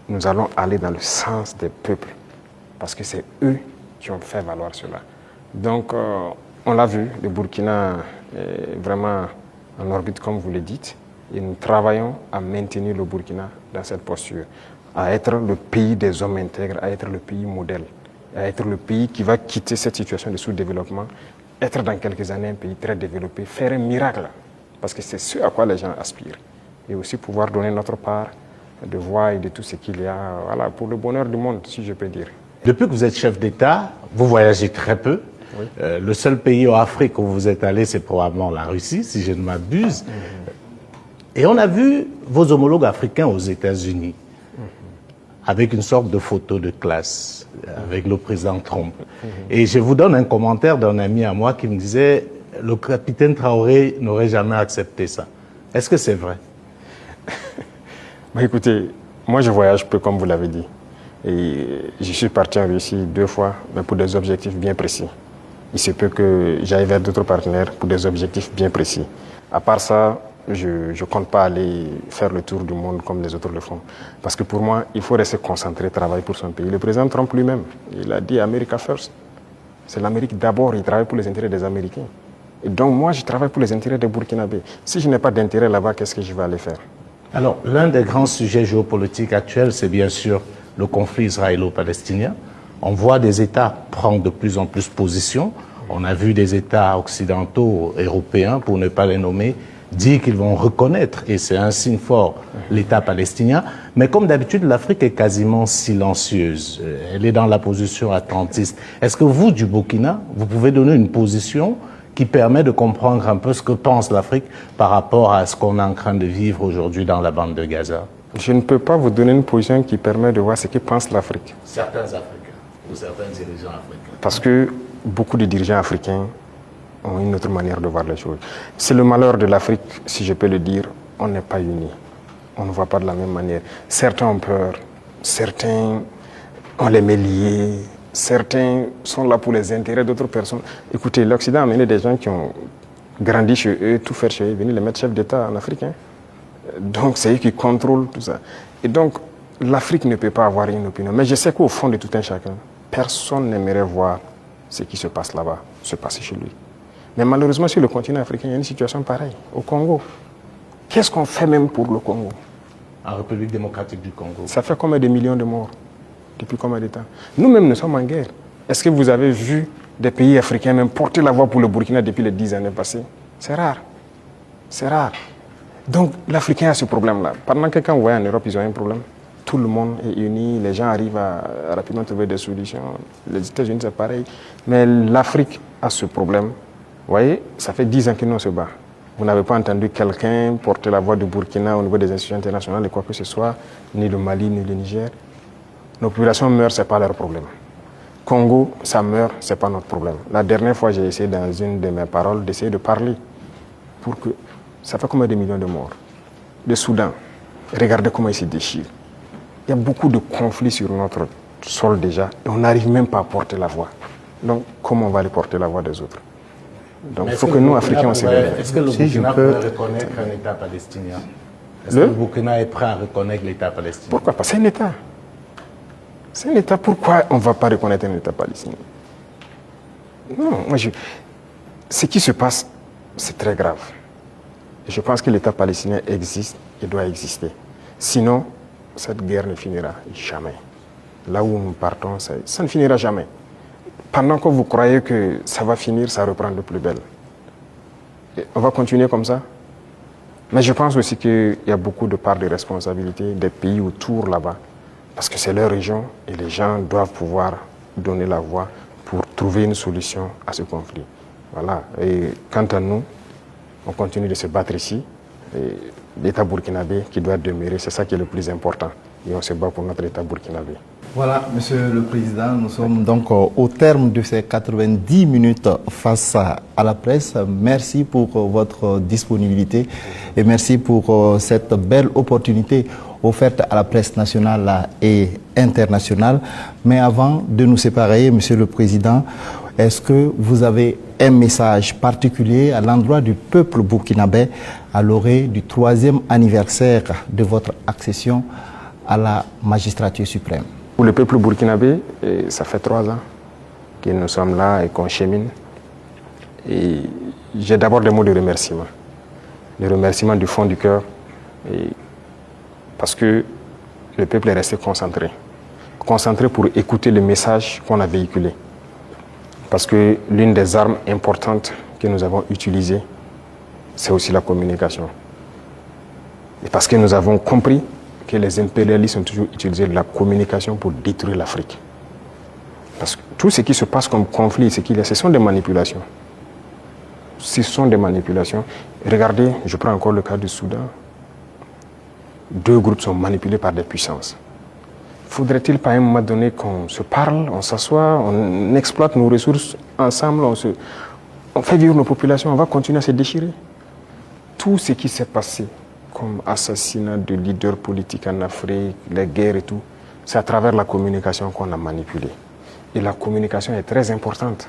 nous allons aller dans le sens des peuples. Parce que c'est eux qui ont fait valoir cela. Donc, on l'a vu, le Burkina est vraiment en orbite, comme vous le dites. Et nous travaillons à maintenir le Burkina dans cette posture, à être le pays des hommes intègres, à être le pays modèle, à être le pays qui va quitter cette situation de sous-développement, être dans quelques années un pays très développé, faire un miracle, parce que c'est ce à quoi les gens aspirent. Et aussi pouvoir donner notre part de voix et de tout ce qu'il y a, voilà, pour le bonheur du monde, si je peux dire. Depuis que vous êtes chef d'État, vous voyagez très peu. Oui. Le seul pays en Afrique où vous êtes allé, c'est probablement la Russie, si je ne m'abuse. Et on a vu vos homologues africains aux États-Unis, avec une sorte de photo de classe, avec le président Trump. Et je vous donne un commentaire d'un ami à moi qui me disait « Le capitaine Traoré n'aurait jamais accepté ça ». Est-ce que c'est vrai? Écoutez, moi je voyage peu comme vous l'avez dit. Et je suis parti en Russie 2 fois, mais pour des objectifs bien précis. Il se peut que j'aille vers d'autres partenaires pour des objectifs bien précis. À part ça, je ne compte pas aller faire le tour du monde comme les autres le font. Parce que pour moi, il faut rester concentré, travailler pour son pays. Le président Trump lui-même, il a dit « America first ». C'est l'Amérique d'abord, il travaille pour les intérêts des Américains. Et donc moi, je travaille pour les intérêts des Burkinabés. Si je n'ai pas d'intérêt là-bas, qu'est-ce que je vais aller faire? Alors, l'un des grands sujets géopolitiques actuels, c'est bien sûr le conflit israélo-palestinien. On voit des États prendre de plus en plus position. On a vu des États occidentaux, européens, pour ne pas les nommer, dire qu'ils vont reconnaître, et c'est un signe fort, l'État palestinien. Mais comme d'habitude, l'Afrique est quasiment silencieuse. Elle est dans la position attentiste. Est-ce que vous, du Burkina, vous pouvez donner une position qui permet de comprendre un peu ce que pense l'Afrique par rapport à ce qu'on est en train de vivre aujourd'hui dans la bande de Gaza? Je ne peux pas vous donner une position qui permet de voir ce que pense l'Afrique. Certains Africains ou certains dirigeants africains. Parce que beaucoup de dirigeants africains ont une autre manière de voir les choses. C'est le malheur de l'Afrique, si je peux le dire, on n'est pas unis. On ne voit pas de la même manière. Certains ont peur, certains on les met liés, certains sont là pour les intérêts d'autres personnes. Écoutez, l'Occident a amené des gens qui ont grandi chez eux, tout faire chez eux, venir les mettre chefs d'État en Afrique. Donc c'est eux qui contrôlent tout ça. Et donc l'Afrique ne peut pas avoir une opinion. Mais je sais qu'au fond de tout un chacun, personne n'aimerait voir ce qui se passe là-bas, se passer chez lui. Mais malheureusement, sur le continent africain, il y a une situation pareille. Au Congo, qu'est-ce qu'on fait même pour le Congo? En République démocratique du Congo. Ça fait combien de millions de morts? Depuis combien de temps? Nous-mêmes, nous sommes en guerre. Est-ce que vous avez vu des pays africains même porter la voix pour le Burkina depuis les 10 années passées? C'est rare. C'est rare. Donc, l'Africain a ce problème-là. Pendant que quand vous voyez en Europe, ils ont un problème. Tout le monde est uni, les gens arrivent à rapidement trouver des solutions. Les États-Unis, c'est pareil. Mais l'Afrique a ce problème. Vous voyez, ça fait 10 ans que nous on se bat. Vous n'avez pas entendu quelqu'un porter la voix du Burkina au niveau des institutions internationales, de quoi que ce soit, ni le Mali, ni le Niger. Nos populations meurent, ce n'est pas leur problème. Congo, ça meurt, ce n'est pas notre problème. La dernière fois, j'ai essayé dans une de mes paroles d'essayer de parler pour que... Ça fait combien de millions de morts? Le Soudan, regardez comment il se déchire. Il y a beaucoup de conflits sur notre sol déjà et on n'arrive même pas à porter la voix. Donc, comment on va aller porter la voix des autres? Donc, il faut que nous, Africains, on se réveille. Est-ce que le Burkina peut reconnaître un État palestinien? Est-ce que le Burkina est prêt à reconnaître l'État palestinien? Pourquoi pas? C'est un État. C'est un État. Pourquoi on ne va pas reconnaître un État palestinien? Non, ce qui se passe, c'est très grave. Et je pense que l'État palestinien existe et doit exister. Sinon, cette guerre ne finira jamais. Là où nous partons, ça ne finira jamais. Pendant que vous croyez que ça va finir, ça reprend de plus belle. Et on va continuer comme ça. Mais je pense aussi qu'il y a beaucoup de parts de responsabilité des pays autour là-bas. Parce que c'est leur région et les gens doivent pouvoir donner la voix pour trouver une solution à ce conflit. Voilà. Et quant à nous, on continue de se battre ici. L'État burkinabé qui doit demeurer, c'est ça qui est le plus important. Et on se bat pour notre État burkinabé. Voilà, Monsieur le Président, nous sommes donc au terme de ces 90 minutes face à la presse. Merci pour votre disponibilité et merci pour cette belle opportunité offerte à la presse nationale et internationale. Mais avant de nous séparer, Monsieur le Président, est-ce que vous avez un message particulier à l'endroit du peuple burkinabé à l'orée du 3e anniversaire de votre accession à la magistrature suprême? Pour le peuple burkinabé, ça fait 3 ans que nous sommes là et qu'on chemine. Et j'ai d'abord des mots de remerciement. Des remerciements du fond du cœur. Parce que le peuple est resté concentré. Concentré pour écouter le message qu'on a véhiculé. Parce que l'une des armes importantes que nous avons utilisées, c'est aussi la communication. Et parce que nous avons compris que les impérialistes ont toujours utilisé de la communication pour détruire l'Afrique. Parce que tout ce qui se passe comme conflit, ce sont des manipulations. Ce sont des manipulations. Regardez, je prends encore le cas du Soudan. 2 groupes sont manipulés par des puissances. Faudrait-il pas à un moment donné qu'on se parle, on s'assoit, on exploite nos ressources ensemble, on fait vivre nos populations, on va continuer à se déchirer? Tout ce qui s'est passé comme assassinat de leaders politiques en Afrique, les guerres et tout, c'est à travers la communication qu'on a manipulé. Et la communication est très importante.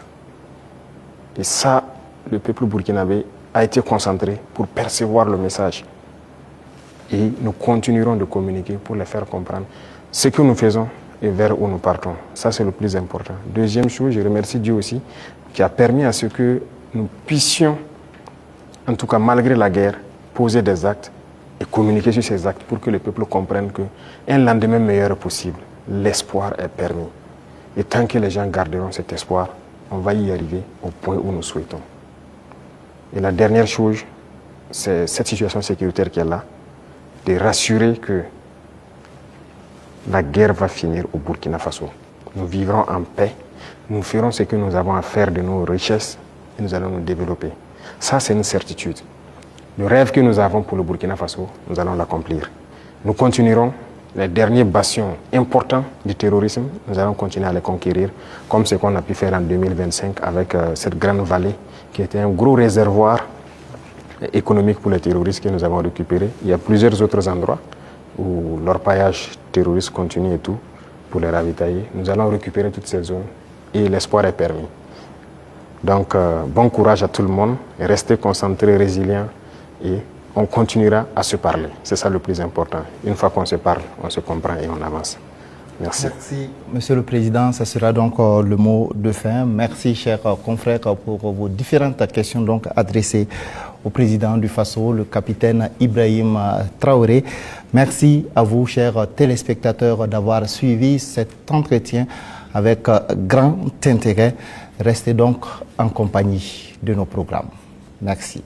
Et ça, le peuple burkinabé a été concentré pour percevoir le message. Et nous continuerons de communiquer pour les faire comprendre ce que nous faisons et vers où nous partons. Ça, c'est le plus important. Deuxième chose, je remercie Dieu aussi, qui a permis à ce que nous puissions, en tout cas malgré la guerre, poser des actes et communiquer sur ces actes pour que le peuple comprenne qu'un lendemain meilleur est possible. L'espoir est permis. Et tant que les gens garderont cet espoir, on va y arriver au point où nous souhaitons. Et la dernière chose, c'est cette situation sécuritaire qui est là, de rassurer que la guerre va finir au Burkina Faso. Nous vivrons en paix, nous ferons ce que nous avons à faire de nos richesses et nous allons nous développer. Ça, c'est une certitude. Le rêve que nous avons pour le Burkina Faso, nous allons l'accomplir. Nous continuerons les derniers bastions importants du terrorisme, nous allons continuer à les conquérir, comme ce qu'on a pu faire en 2025 avec cette grande vallée qui était un gros réservoir économique pour les terroristes que nous avons récupéré. Il y a plusieurs autres endroits où l'orpaillage terroriste continue et tout, pour les ravitailler. Nous allons récupérer toutes ces zones et l'espoir est permis. Donc, bon courage à tout le monde, restez concentrés, résilients et on continuera à se parler. C'est ça le plus important. Une fois qu'on se parle, on se comprend et on avance. Merci. Merci, Monsieur le Président. Ça sera donc le mot de fin. Merci, chers confrères, pour vos différentes questions donc adressées au Président du Faso, le capitaine Ibrahim Traoré. Merci à vous, chers téléspectateurs, d'avoir suivi cet entretien avec grand intérêt. Restez donc en compagnie de nos programmes. Merci.